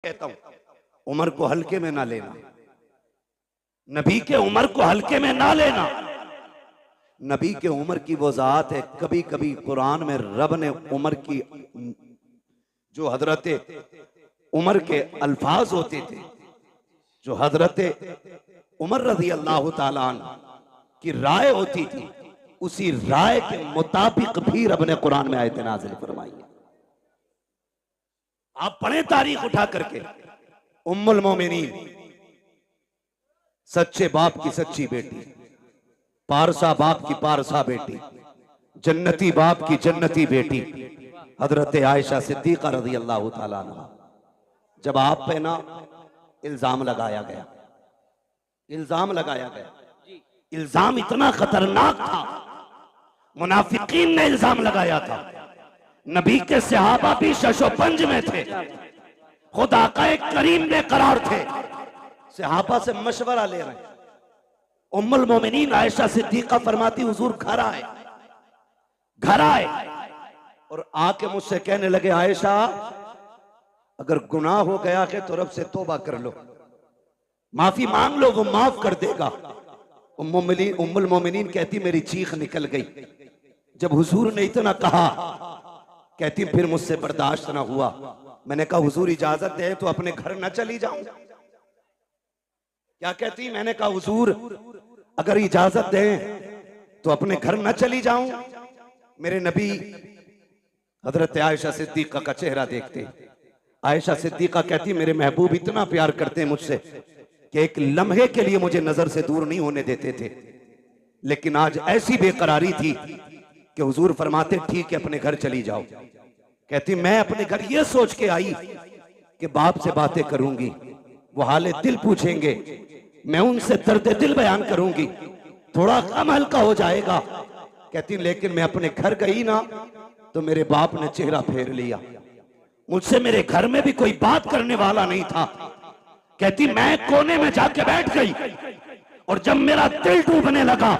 कहता हूं, उमर को हल्के में ना लेना, नबी के उमर को हल्के में ना लेना। नबी के उमर की वो जात है, कभी कभी कुरान में रब ने उमर की जो हजरत उमर के अल्फाज होते थे, जो हजरत उमर रजी अल्लाह ताला अन्हु की राय होती थी, उसी राय के मुताबिक भी रब ने कुरान में आयत नाज़िल फरमाई है। आप पढ़े तारीख उठा करके, उम्मुल मोमिनीन, सच्चे बाप की सच्ची बेटी, पारसा बाप की पारसा बेटी, जन्नती बाप की जन्नती बेटी, हजरत आयशा सिद्दीका रज़ी अल्लाह ताला अन्हा। जब आप पे ना इल्जाम लगाया गया, इल्जाम लगाया गया, इल्जाम इतना खतरनाक था, मुनाफिकीन ने इल्जाम लगाया था। नबी के सहाबा भी शशोपंज में थे, खुदा का एक करीम बेकरार थे, सहाबा से मशवरा ले रहे हैं। उम्मुल मोमिनीन आयशा सिद्दीका फरमाती, हुजूर घर आए, घर आए और आके मुझसे कहने लगे, आयशा अगर गुनाह हो गया है तो रब से तौबा कर लो, माफी मांग लो, वो माफ कर देगा। उम्मुल मोमिनीन कहती, मेरी चीख निकल गई जब हुजूर ने इतना कहा। कहती फिर मुझसे बर्दाश्त ना हुआ, मैंने कहा हुजूर इजाजत दे तो अपने घर न चली जाऊं। क्या कहती? मैंने कहा हुजूर अगर इजाजत दे तो अपने घर न चली जाऊं। मेरे नबी हजरत आयशा सिद्दीका का चेहरा देखते, आयशा सिद्दीका कहती, मेरे महबूब इतना प्यार करते हैं मुझसे कि एक लम्हे के लिए मुझे नजर से दूर नहीं होने देते थे, लेकिन आज ऐसी बेकरारी थी कि हुजूर फरमाते ठीक है अपने घर चली जाओ। कहती मैं अपने घर ये सोच के आई कि बाप से बातें करूंगी, वो हाले दिल पूछेंगे, मैं उनसे दर्द दिल बयान करूंगी, थोड़ा कम हल्का हो जाएगा। कहती लेकिन मैं अपने घर गई ना तो मेरे बाप ने चेहरा फेर लिया, मुझसे मेरे घर में भी कोई बात करने वाला नहीं था। कहती मैं कोने में जाके बैठ गई और जब मेरा दिल डूबने लगा,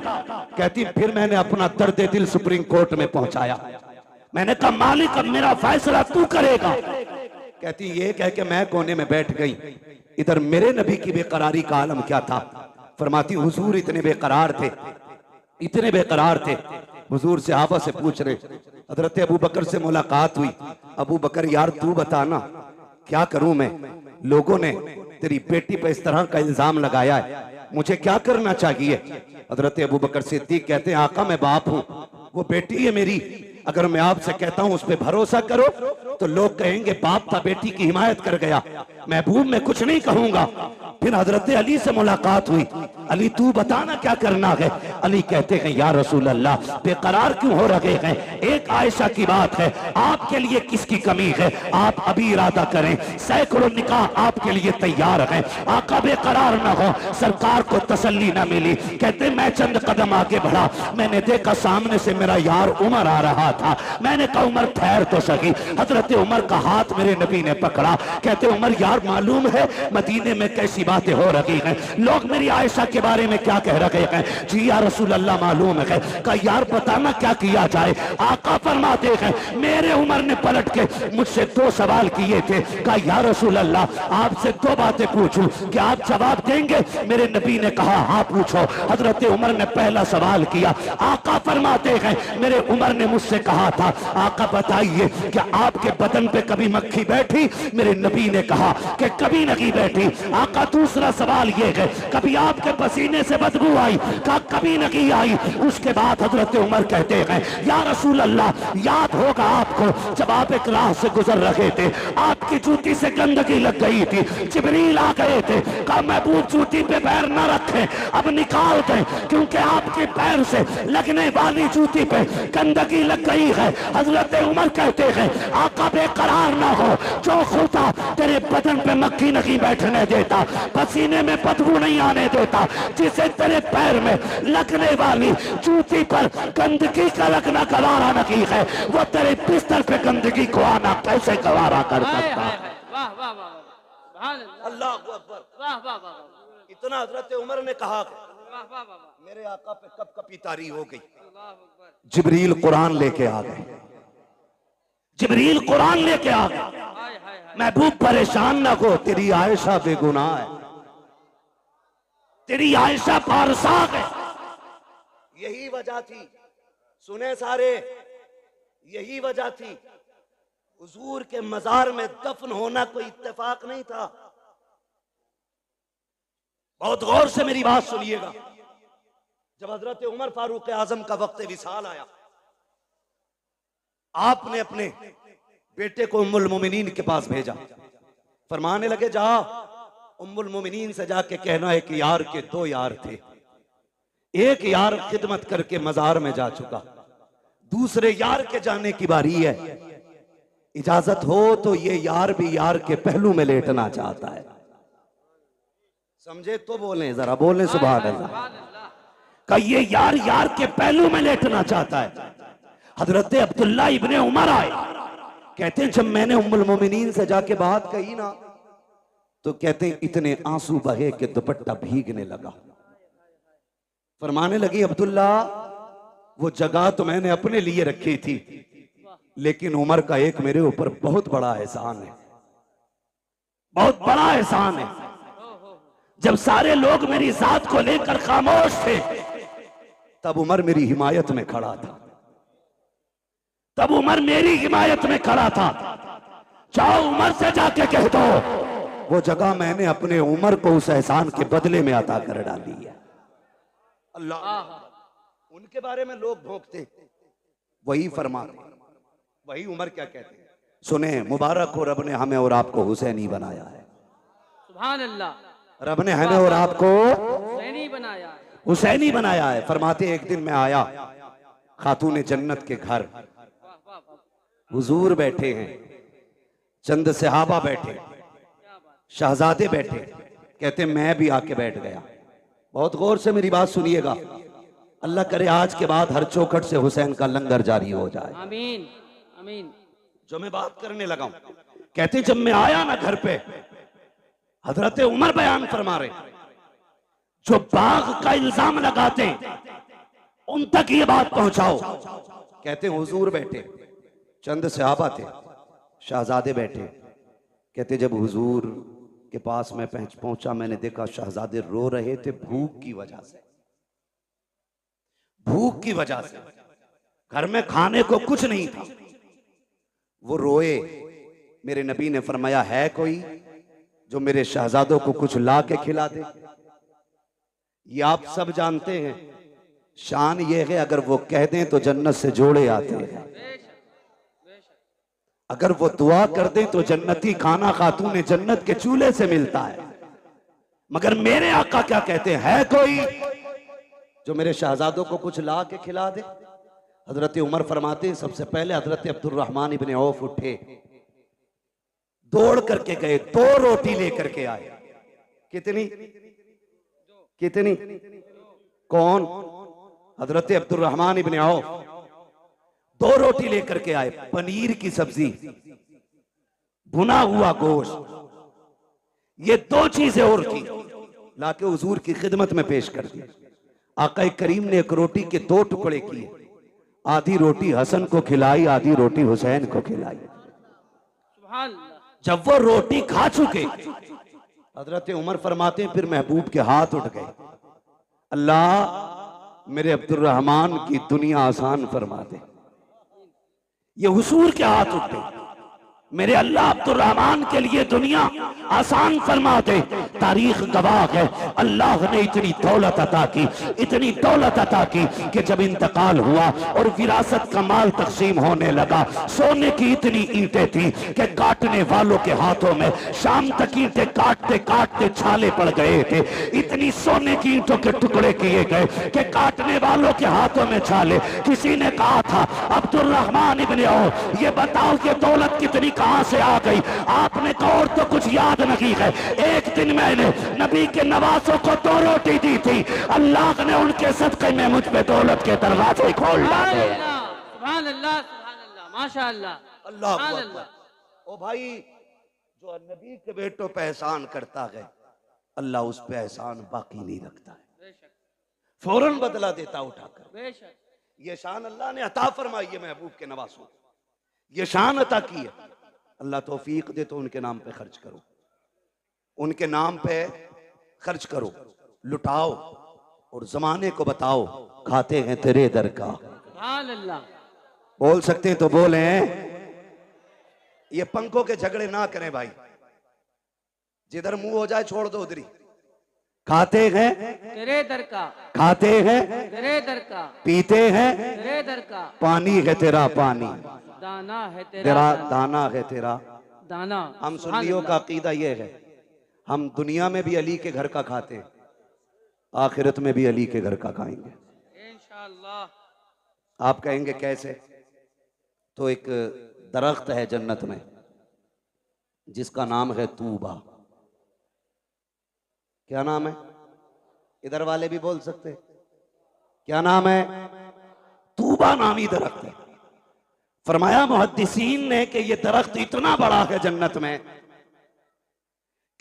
कहती फिर मैंने अपना दर्द दिल सुप्रीम कोर्ट में पहुंचाया। मैंने कहा मालिक अब मेरा फैसला तू करेगा। कहती ये कह के मैं कोने में बैठ गई। इधर मेरे नबी की बेकरारी का आलम क्या था। फरमाती हुजूर इतने बेकरार थे, इतने बेकरार थे, हुजूर सहाबा से पूछ रहे। हजरत अबू बकर से मुलाकात हुई, अबू बकर यार तू बताना क्या करूं मैं, लोगों ने तेरी बेटी पे इस तरह का इल्जाम लगाया है, मुझे क्या करना चाहिए। हजरत अबू बकर सिद्दीक कहते हैं आका मैं बाप हूं, वो बेटी है मेरी, अगर मैं आपसे कहता हूं उस पर भरोसा करो तो लोग कहेंगे बाप था बेटी की हिमायत कर गया, महबूब मैं कुछ नहीं कहूंगा। फिर हजरत अली से मुलाकात हुई, अली तू बताना क्या करना है। अली कहते हैं या रसूल अल्लाह बेकरार क्यों हो रहे हैं, एक आयशा की बात है, आपके लिए किसकी कमी है, आप अभी इरादा करें, सैकड़ों निकाह आपके लिए तैयार हैं, आका बेकरार ना हो। सरकार को तसल्ली ना मिली, कहते मैं चंद कदम आगे बढ़ा, मैंने देखा सामने से मेरा यार उमर आ रहा था, मैंने कहा उमर ठहर तो सही। हजरत उमर का हाथ मेरे नबी ने पकड़ा, कहते उमर यार मालूम है मदीने में कैसी बातें हो रही हैं, लोग मेरी आयशा के बारे में क्या कह रहे हैं। जी या रसूल अल्लाह मालूम है। कहा यार बताना क्या किया जाए। आका फरमाते हैं मेरे उमर ने पलट के मुझसे दो सवाल किए थे, कहा या रसूल अल्लाह आपसे दो बातें पूछूं, क्या आप जवाब देंगे। मेरे नबी ने कहा हाँ पूछो। हजरत उमर ने पहला सवाल किया, आका फरमाते हैं मेरे उमर ने मुझसे कहा था आका बताइए क्या आपके बदन पे कभी मक्खी बैठी। मेरे नबी ने कहा कि कभी नहीं बैठी। आका दूसरा सवाल ये है कभी आपके पसीने से बदबू आई, कहा कभी नहीं आई। उसके बाद हजरत उमर कहते हैं या रसूल अल्लाह याद होगा आपको जब आप एक राह से गुजर रहे थे, आपकी जूती से गंदगी लग गई थी, जिब्रील आ गए थे, कहा महबूब जूती पे पैर न रखें, अब निकाल दें क्योंकि आपके पैर से लगने वाली जूती पे गंदगी लग गई है। हजरत उमर कहते हैं आका बेकरार ना हो, जो खुदा तेरे बदन पे मक्खी नहीं बैठने देता, पसीने में बदबू नहीं आने देता, जिसे तेरे पैर में लगने वाली जूती पर गंदगी का लगना गवारा नहीं है, वो तेरे बिस्तर पे गंदगी को आना कैसे गवारा कर सकता। अल्लाह अकबर, इतना हजरत उमर ने कहा मेरे आका पे कब कपी तारी हो गई। जिब्रील कुरान लेके आ गए, जिब्रील कुरान लेके आ गए। महबूब परेशान ना हो, तेरी आयशा बेगुनाह है, तेरी आयशा पारसाक है। यही वजह थी, सुने सारे, यही वजह थी हुजूर के मजार में दफन होना कोई इत्तेफाक नहीं था। बहुत गौर से मेरी बात सुनिएगा। जब हजरत उमर फारूक आजम का वक्त विसाल आया, आपने अपने बेटे को उम्मुल मोमिनीन के पास भेजा। फरमाने लगे, जा उम्मुल मोमिनीन से जाके कहना है कि यार के दो यार थे, एक यार खिदमत करके मजार में जा चुका, दूसरे यार के जाने की बारी है, इजाजत हो तो ये यार भी यार के पहलू में लेटना चाहता है। समझे तो बोले, जरा बोले सुभान अल्लाह। का ये यार यार के पहलू में लेटना चाहता है। हजरत अब्दुल्ला इब्ने उमर आए, कहते हैं जब मैंने उम्मुल मोमिनीन से जाके बात कही ना, तो कहते हैं इतने आंसू बहे कि दुपट्टा भीगने लगा। फरमाने लगी, अब्दुल्ला वो जगह तो मैंने अपने लिए रखी थी, लेकिन उमर का एक मेरे ऊपर बहुत बड़ा एहसान है, बहुत बड़ा एहसान है। जब सारे लोग मेरी जात को लेकर खामोश थे, तब उमर मेरी हिमायत में खड़ा था, तब उमर मेरी हिमायत में खड़ा था। जाओ उमर से जाके कह दो, वो जगह मैंने अपने उमर को उस एहसान के बदले में अता कर डाली है। अल्लाह, उनके बारे में लोग भोंकते, वही फरमाते, वही उमर क्या कहते हैं। सुने, मुबारक हो, रब ने हमें और आपको हुसैनी बनाया है। सुभान अल्लाह। रब ने हमें और आपको हुसैनी बनाया है, हुसैनी बनाया है। फरमाते, एक दिन मैं आया खातून जन्नत के घर, हुजूर बैठे हैं, चंद सहाबा बैठे, शहजादे बैठे। कहते मैं भी आके बैठ गया। बहुत गौर से मेरी बात सुनिएगा। अल्लाह करे आज के बाद हर चौखट से हुसैन का लंगर जारी हो जाए, आमीन आमीन। जो मैं बात करने लगा हूं, कहते जब मैं आया ना घर पे, हजरत उमर बयान फरमा रहे, जो बाग का इल्जाम लगाते उन तक ये बात पहुंचाओ। कहते हुजूर बैठे, चंद सहाबा थे, शहजादे बैठे। कहते जब हुजूर के पास मैं पहुंचा, मैंने देखा शहजादे रो रहे थे भूख की वजह से, भूख की वजह से। घर में खाने को कुछ नहीं था, वो रोए। मेरे नबी ने फरमाया, है कोई जो मेरे शहजादों को कुछ ला के खिला दे। ये आप सब जानते हैं, शान ये है अगर वो कह दें तो जन्नत से जोड़े आते हैं, अगर वो दुआ कर दें तो जन्नती खाना खातून जन्नत के चूल्हे से मिलता है। मगर मेरे आका क्या कहते हैं, है कोई जो मेरे शहजादों को कुछ ला के खिला दे। हजरत उमर फरमाते हैं, सबसे पहले हजरत अब्दुर्रहमान इब्ने औफ उठे, दौड़ करके गए, 2 रोटी लेकर के आए। कितनी कितनी? कौन? हजरत अब्दुर्रहमान इब्ने औफ 2 रोटी लेकर के आए, पनीर की सब्जी, भुना हुआ गोश्त, ये 2 चीजें और थी, लाके हुजूर की खिदमत में पेश कर दी। आका करीम ने एक रोटी के 2 टुकड़े किए, आधी रोटी हसन को खिलाई, आधी रोटी हुसैन को खिलाई। जब वो रोटी खा चुके, हजरत उमर फरमाते हैं फिर महबूब के हाथ उठ गए, अल्लाह मेरे अब्दुर्रहमान की दुनिया आसान फरमा दे। ये हुजूर के हाथ उठे, मेरे अल्लाह अब्दुर्रहमान के लिए दुनिया आसान फरमा दे। तारीख गवाह है, अल्लाह ने इतनी दौलत अता की, इतनी दौलत अता की कि जब इंतकाल हुआ और विरासत का माल तकसीम होने लगा, सोने की इतनी ईंटें थी कि काटने वालों के हाथों में शाम तक ईंटें काटते काटते छाले पड़ गए थे। इतनी सोने की ईंटों के टुकड़े किए गए कि काटने वालों के हाथों में छाले। किसी ने कहा था, अब्दुर्रहमान इब्ने औफ, ये बताओ कि दौलत कितनी कहां से आ गई? आपने कहा और तो कुछ याद नहीं है, एक दिन मैंने नबी के नवासों को 2 रोटी दी थी, अल्लाह ने उनके सदके में मुझ पे दौलत के दरवाजे खोल डाले। सुभान अल्लाह, सुभान अल्लाह, माशाअल्लाह, अल्लाह अकबर। ओ भाई, जो नबी के बेटों पे एहसान करता है, अल्लाह उस पे एहसान बाकी नहीं रखता है, फौरन बदला देता उठाकर। ये शान अल्लाह ने अता फरमाई है महबूब के नवासों। ये शान अता की है। अल्लाह तौफीक दे तो उनके नाम पे खर्च करो, उनके नाम पे खर्च करो, लुटाओ और जमाने को बताओ खाते हैं तेरे दर का। सुभान अल्लाह। बोल सकते हैं तो बोले। ये पंखों के झगड़े ना करें भाई, जिधर मुंह हो जाए छोड़ दो उधरी। खाते हैं तेरे दर का, खाते हैं तेरे दर का, पीते हैं तेरे दर का, पानी है तेरा पानी, दाना है तेरा तेरा दाना, दाना है तेरा दाना। हम सुभान सुन्नियों का अल्लाह। अकीदा ये है, हम दुनिया में भी अली के घर का खाते हैं, आखिरत में भी अली के घर का खाएंगे इंशाअल्लाह। आप कहेंगे कैसे? तो एक दरख्त है जन्नत में जिसका नाम है तूबा। क्या नाम है? इधर वाले भी बोल सकते हैं। क्या नाम है? तूबा नामी दरख्त है। फरमाया मुहद्दिसीन ने कि यह दरख्त इतना बड़ा है जन्नत में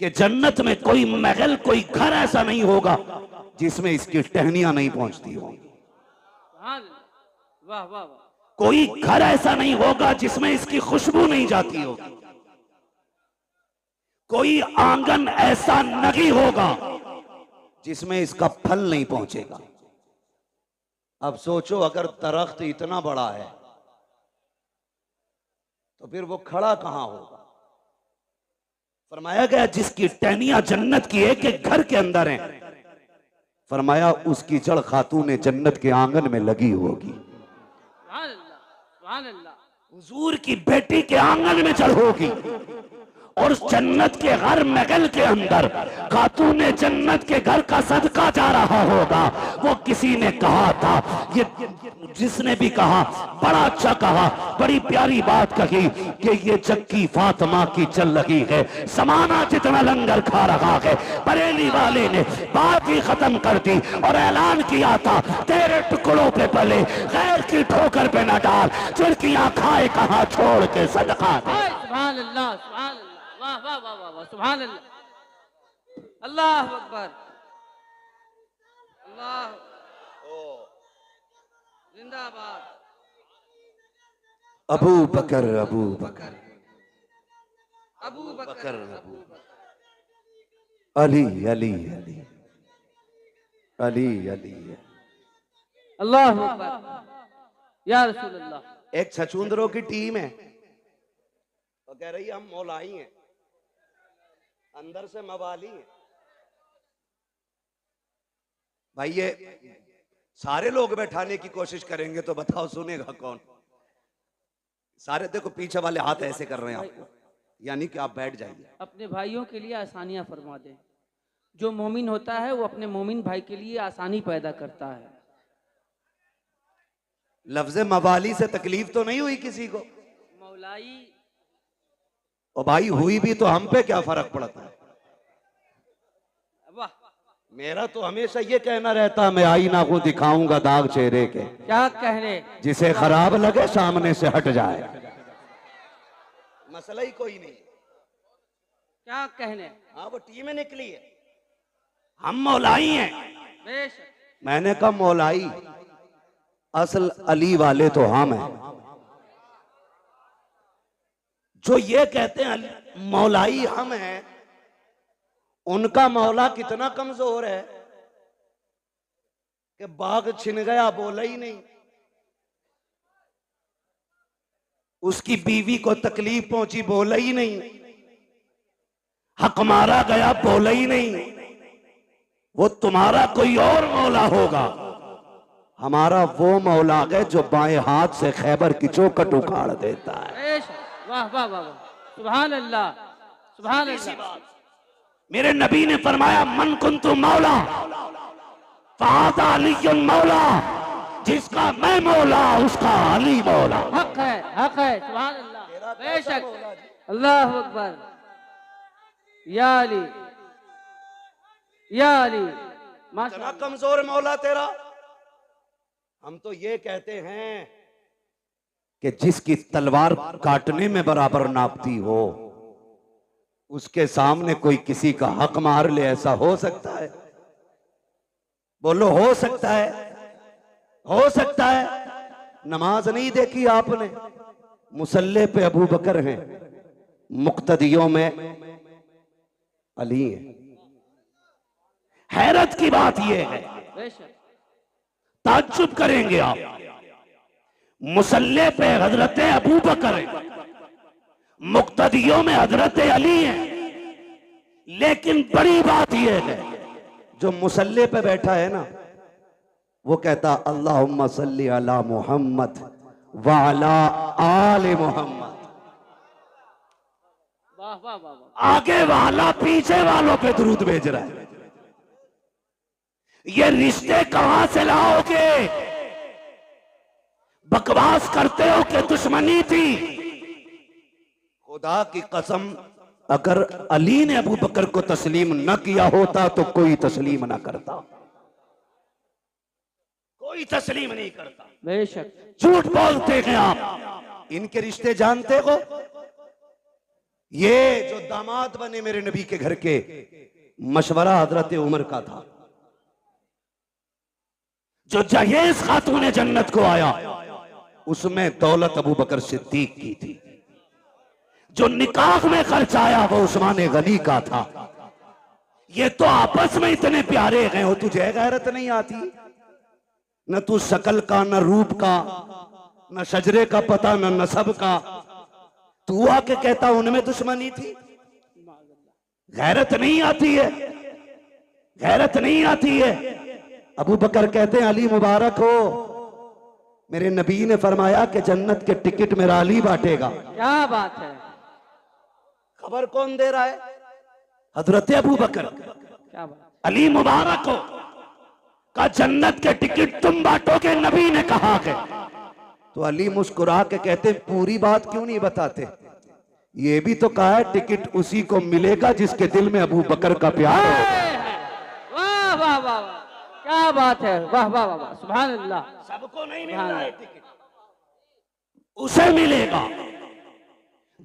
कि जन्नत में कोई महल, कोई घर ऐसा नहीं होगा जिसमें इसकी टहनियां नहीं पहुंचती होंगी। सुभान अल्लाह। वाह वाह वाह। कोई घर ऐसा नहीं होगा जिसमें इसकी खुशबू नहीं जाती होगी। कोई आंगन ऐसा नहीं होगा जिसमें इसका फल नहीं पहुंचेगा। अब सोचो, अगर दरख्त इतना बड़ा है तो फिर वो खड़ा कहां होगा? फरमाया गया जिसकी टहनियां जन्नत की एक एक घर के अंदर हैं, फरमाया उसकी जड़ खातून जन्नत के आंगन में लगी होगी। सुभान अल्लाह, सुभान अल्लाह। हुजूर की बेटी के आंगन में जड़ होगी और उस जन्नत के हर महल के अंदर खातून जन्नत के घर का सदका जा रहा होगा। वो किसी ने कहा था, ये जिसने भी कहा बड़ा अच्छा कहा, बड़ी प्यारी बात कही कि ये जक्की फातिमा की चल रही है, समाना जितना लंगर खा रहा है। बरेली वाले ने बात ही खत्म कर दी और ऐलान किया था, तेरे टुकड़ों पे पले गैर की ठोकर पे न डाल, चिड़कियां खाए कहां छोड़ के सदका दे। सुभान अल्लाह, सुभान अल्लाह। वाह वाह वाह वाह वाह। सुभान अल्लाह। अल्लाह अकबर। अल्लाह जिंदाबाद। अबू बकर अबू बकर अबू बकर, अबू बकर। अली अली अली अली अली। अल्लाह अकबर। या रसूल अल्लाह। एक छछूंदरों की टीम है तो कह रही है हम मौलाई हैं, अंदर से मवाली हैं। भाई ये सारे लोग बैठाने की कोशिश करेंगे तो बताओ सुनेगा कौन? सारे देखो पीछे वाले हाथ ऐसे कर रहे हैं आपको, यानी कि आप बैठ जाइए। अपने भाइयों के लिए आसानियां फरमा दें। जो मोमिन होता है वो अपने मोमिन भाई के लिए आसानी पैदा करता है। लफ्ज मवाली से तकलीफ तो नहीं हुई किसी को? मौलाई। और भाई हुई भी तो हम पे क्या फर्क पड़ता है? वाह। मेरा तो हमेशा ये कहना रहता, मैं आईना को दिखाऊंगा दाग चेहरे के, क्या कहने, जिसे खराब लगे सामने से हट जाए। मसला ही कोई नहीं। क्या कहने। हाँ वो टीम निकली है, हम मौलाई हैं। बेशक। मैंने कहा मौलाई, असल अली वाले तो हम हैं। जो ये कहते हैं मौलाई हम हैं, उनका मौला कितना कमजोर है कि बाग छिन गया बोला ही नहीं, उसकी बीवी को तकलीफ पहुंची बोला ही नहीं, हक मारा गया बोला ही नहीं। वो तुम्हारा कोई और मौला होगा, हमारा वो मौला है जो बाएं हाथ से खैबर की चौखट उखाड़ देता है। वाह वाह वाह वाह। सुभान अल्लाह, सुभान अल्लाह। मेरे नबी ने फरमाया, मन कुन्तु मौला फ़हाज़ा अलीयुन मौला, जिसका मैं मौला उसका अली मौला। हक है, हक है। सुभान अल्लाह। बेशक। अल्लाह अकबर। या अली, या अली। इतना कमजोर मौला तेरा। हम तो ये कहते हैं कि जिसकी तलवार काटने में बराबर नापती हो, उसके सामने कोई किसी का हक मार ले, ऐसा हो सकता है? बोलो हो सकता है? हो सकता है? नमाज नहीं देखी आपने? मुसल्ले पे अबू बकर हैं, मुक्तदियों में अली है। हैरत की बात यह है, बेशक। ताज्जुब करेंगे आप, मुसल्ले पे हजरत अबू बकर है, मुक्तदियों में हजरत अली है। लेकिन बड़ी बात यह है, जो मुसल्ले पे बैठा है ना, वो कहता अल्लाहुम्मा सल्ली अला मुहम्मद व अला आले मोहम्मद। वाह वाह वाह वाह। आगे वाला पीछे वालों पे दुरूद भेज रहा है। ये रिश्ते कहां से लाओगे? बकवास करते हो कि दुश्मनी थी। खुदा की कसम, अगर अली ने अबू बकर को तस्लीम न किया होता तो कोई तस्लीम ना करता, कोई तस्लीम नहीं करता। बेशक। झूठ बोलते हैं आप। इनके रिश्ते जानते हो? ये जो दामाद बने मेरे नबी के घर के, मशवरा हजरत उमर का था। जो जहेज खातून जन्नत को आया, उसमें दौलत अबू बकर सिद्दीक की थी। जो निकाह में खर्च आया वो उस्मान गनी का था। ये तो आपस में इतने प्यारे हैं, हो तुझे गैरत नहीं आती? न तू शकल का, न रूप का, न शजरे का पता, न नसब का। तू आके कहता उनमें दुश्मनी थी। गैरत नहीं आती है, गैरत नहीं आती है। अबू बकर कहते हैं अली मुबारक हो, मेरे नबी ने फरमाया कि जन्नत के टिकट मेरा अली बांटेगा। क्या बात है। खबर कौन दे रहा है? हजरत अबू बकर। क्या बात। अली मुबारक हो का जन्नत के टिकट तुम बांटोगे, नबी ने कहा के। तो अली मुस्कुरा के कहते पूरी बात क्यों नहीं बताते? ये भी तो कहा है टिकट उसी को मिलेगा जिसके दिल में अबू बकर का प्यार हो। वाह वाह वाह वाह, क्या बात है। वाह वाह वाह वाह, सुभान अल्लाह। सबको नहीं मिल रहा है टिकट, उसे मिलेगा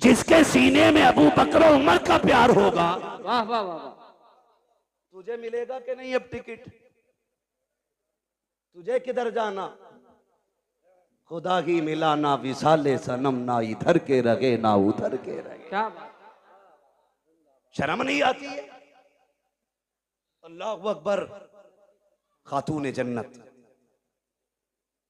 जिसके सीने में अबू बकर उमर का प्यार होगा। वाह वाह वाह वाह। तुझे मिलेगा कि नहीं अब टिकट? तुझे किधर जाना? खुदा ही मिला ना विसाले सनम, ना इधर के रगे ना उधर के रगे। क्या बात। शर्म नहीं आती है? अल्लाहु अकबर। खातून जन्नत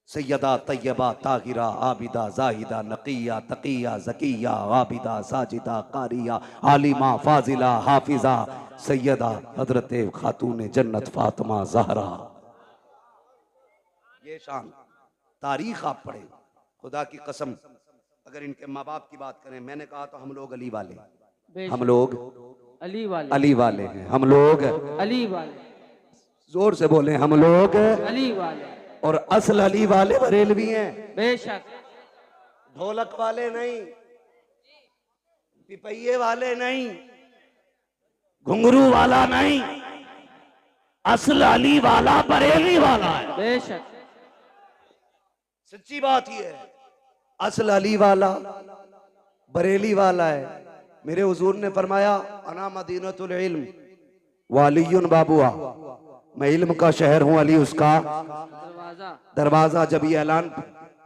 सैयदा तैयबा ताहिरा आबिदा जाहिदा नकिया तकिया जकिया आबिदा साजिदा कारिया आलिमा फाजिला हाफिजा सैयदा हजरत खातून जन्नत फातिमा ज़हरा। ये शान तारीख आप पढ़े, खुदा की कसम। अगर इनके माँ बाप की बात करें, मैंने कहा तो हम लोग अली वाले, हम लोग अली वाले, अली वाले हैं, हम लोग अली वाले। जोर से बोले, हम लोग अली वाले। और असल अली वाले बरेलवी हैं। बेशक। ढोलक वाले नहीं, पिपैये वाले नहीं, घुंघरू वाला नहीं, असल अली वाला बरेली वाला है। बेशक। सच्ची बात ये है, असल अली वाला बरेली वाला है। मेरे हुजूर ने फरमाया अना मदीनतुल इल्म वालियुन बाबुआ, मैं इल्म का शहर हूं, अली उसका दरवाजा। जब ये ऐलान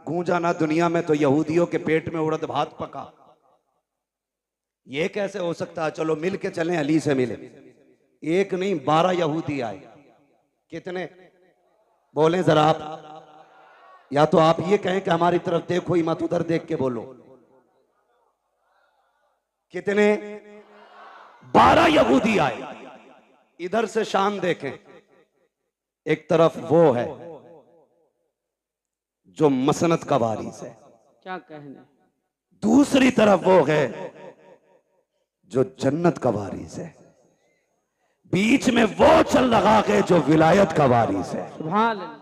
गूंजा ना दुनिया में, तो यहूदियों के पेट में उड़द भात पका। ये कैसे हो सकता है? चलो मिल के चलें, अली से मिले। एक नहीं 12 यहूदी आए। कितने बोले जरा आप? या तो आप ये कहें कि हमारी तरफ देखो ही मत, उधर देख के बोलो। कितने? 12 यहूदी आए। इधर से शान देखें, एक तरफ वो है जो मसनद का वारिस है, क्या कहने। दूसरी तरफ वो है जो जन्नत का वारिस है, बीच में वो चल रहा है जो विलायत का वारिस है। सुभान अल्लाह।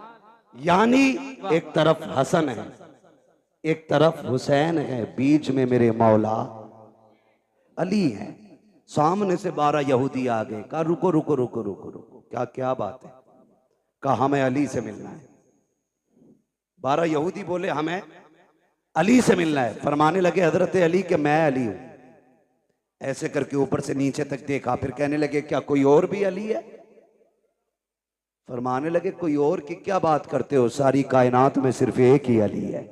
यानी एक तरफ हसन है, एक तरफ हुसैन है, बीच में मेरे मौला अली है। सामने से 12 यहूदी आ गए, कहा रुको रुको रुको रुको रुको, क्या क्या बात है? कहा हमें अली से मिलना है। 12 यहूदी बोले हमें अली से मिलना है। फरमाने लगे हजरत अली के मैं अली हूं। ऐसे करके ऊपर से नीचे तक देखा, फिर कहने लगे क्या कोई और भी अली है? फरमाने लगे कोई और की क्या बात करते हो, सारी कायनात में सिर्फ एक ही अली है।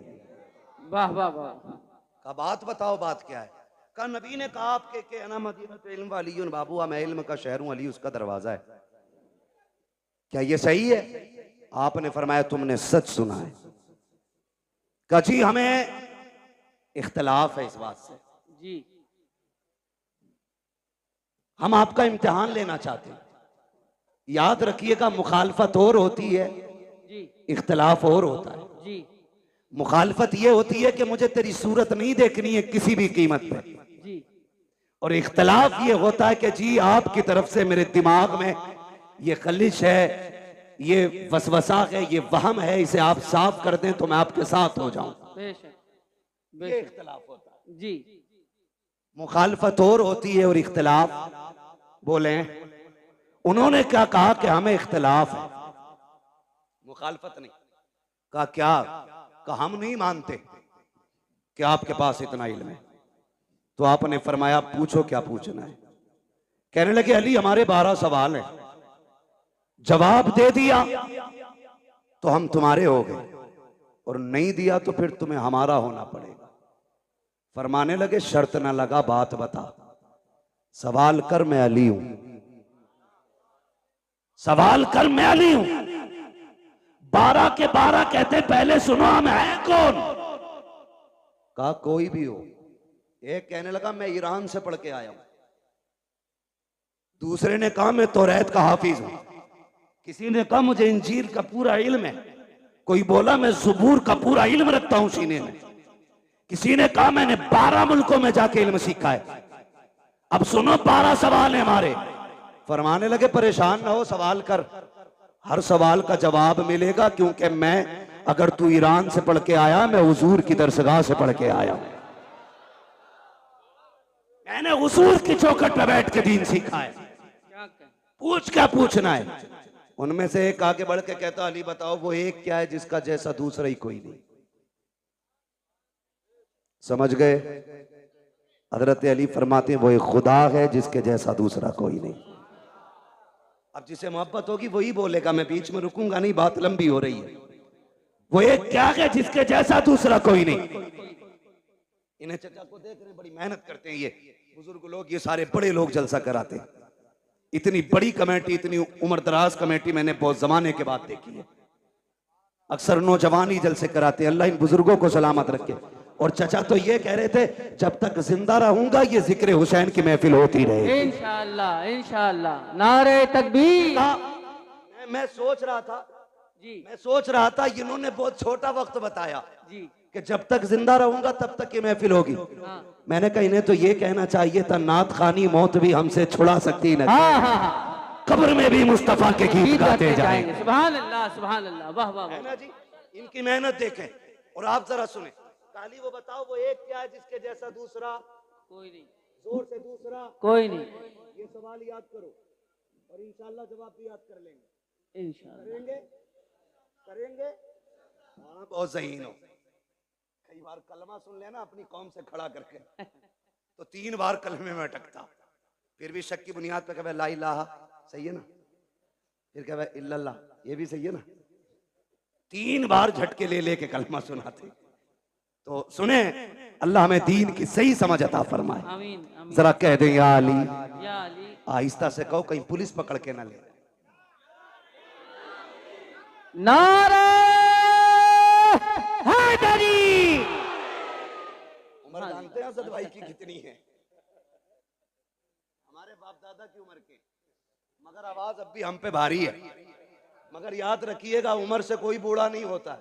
वाह वाह वाह। कहा बात बताओ, बात क्या है? कहा नबी ने कहा आपके के अना मदीनतुल इल्म वलियुन बाबू, मैं इल्म का शहर हूं, अली उसका दरवाजा है। क्या ये सही है? आपने फरमाया तुमने सच सुना है। कहा जी हमें इख्तलाफ है इस बात से, जी हम आपका इम्तिहान लेना चाहते हैं। याद रखिएगा, मुखालफत और होती है, जी इख्तलाफ और होता है। जी मुखालफत ये होती है कि मुझे तेरी सूरत नहीं देखनी है किसी भी कीमत पे, जी और इख्तलाफ ये होता है कि जी आपकी तरफ से मेरे दिमाग में ये खलिश है, ये वसवसा है, ये वहम है, इसे आप साफ कर दें तो मैं आपके साथ हो जाऊं। बेशक ये बेशक इख्तलाफ होता है। जी मुखालफत और होती है और इख्तलाफ, बोले उन्होंने क्या कहा कि हमें इख्तलाफ है, मुखालफत नहीं। कहा क्या? कहा हम नहीं मानते कि आपके पास इतना इल्म है। तो आपने फरमाया पूछो क्या पूछना है। कहने लगे अली हमारे 12 सवाल हैं, जवाब दे दिया तो हम तुम्हारे हो गए, और नहीं दिया तो फिर तुम्हें हमारा होना पड़ेगा। फरमाने लगे शर्त ना लगा, बात बता, सवाल कर मैं अली हूं, सवाल कर मैं अली हूं। 12 के 12 कहते पहले सुनो हम हैं कौन? कहा कोई भी हो। एक कहने लगा मैं ईरान से पढ़ के आया हूं, दूसरे ने कहा मैं तौरात का हाफिज हूं, किसी ने कहा मुझे इंजील का पूरा इल्म है, कोई बोला मैं ज़बूर का पूरा इल्म रखता हूं सीने में, किसी ने कहा मैंने 12 मुल्कों में जाके इल्म सीखा है। अब सुनो 12 सवाल है हमारे। फरमाने लगे परेशान ना हो, सवाल कर, हर सवाल का जवाब मिलेगा, क्योंकि मैं अगर तू ईरान से पढ़ के आया, मैं हुजूर की दरसगाह से पढ़ के आया, मैंने हुजूर की चौखट पे बैठ के दीन सीखा है। क्या कहें? पूछ क्या पूछना है? उनमें से एक आगे बढ़ के कहता अली बताओ वो एक क्या है जिसका जैसा दूसरा ही कोई नहीं। समझ गए? हजरत अली फरमाते हैं वो एक खुदा है जिसके जैसा दूसरा कोई नहीं। अब जिसे मोहब्बत होगी वही बोलेगा, मैं बीच में रुकूंगा नहीं, बात लंबी हो रही है। वो एक क्या है जिसके जैसा दूसरा कोई नहीं। इन्हें चचा को देख रहे, बड़ी मेहनत करते हैं ये बुजुर्ग लोग, ये सारे बड़े लोग जलसा कराते हैं। इतनी बड़ी कमेटी, इतनी उम्रदराज कमेटी मैंने बहुत जमाने के बाद देखी है। अक्सर नौजवान ही जलसे कराते हैं। अल्लाह इन बुजुर्गों को सलामत रखे। और चचा तो ये कह रहे थे जब तक जिंदा रहूंगा ये जिक्र हुसैन की महफिल होती रहेगी इंशाअल्लाह इंशाअल्लाह। नारे तकबीर। मैं सोच रहा था जी मैं सोच रहा था इन्होंने बहुत छोटा वक्त बताया जी कि जब तक जिंदा रहूंगा तब तक ये महफिल होगी। हाँ मैंने कहा इन्हें तो ये कहना चाहिए था नात खानी मौत भी हमसे छुड़ा सकती न, हाँ हाँ हाँ। कब्र में भी मुस्तफा के गीत गीत गाते गाते जाएंगे। जाएंगे। सुभान अल्लाह सुभान अल्लाह। वाह वाह है वाह। ना जी? इनकी मेहनत देखें। और आप जरा सुने, काली वो बताओ वो एक क्या है जिसके जैसा दूसरा कोई नहीं, जोर से दूसरा कोई नहीं। ये सवाल याद करो और इंशाल्लाह जवाब भी याद कर लेंगे। इंशाअल्लाह करेंगे करेंगे। हाँ बहुत ज़हीन हो। कई बार कलमा सुन लेना अपनी कौम से खड़ा करके तो 3 बार कलमे में अटकता, फिर भी शक की बुनियाद पे कहे ला इलाहा, सही है ना, फिर कहे इल्लल्लाह, ये भी सही है ना। 3 बार झटके ले लेके कलमा सुनाते। तो सुने, अल्लाह हमें दीन की सही समझ अता फरमाए। आमीन आमीन। जरा कह दें या अली, या अली। आहिस्ता से कहो कहीं पुलिस पकड़ के ना ले। नारे हैदरी। उम्र जानते हैं असद भाई की कितनी है? हमारे बाप दादा की उम्र के, मगर आवाज अब भी हम पे भारी है। मगर याद रखिएगा उम्र से कोई बूढ़ा नहीं होता।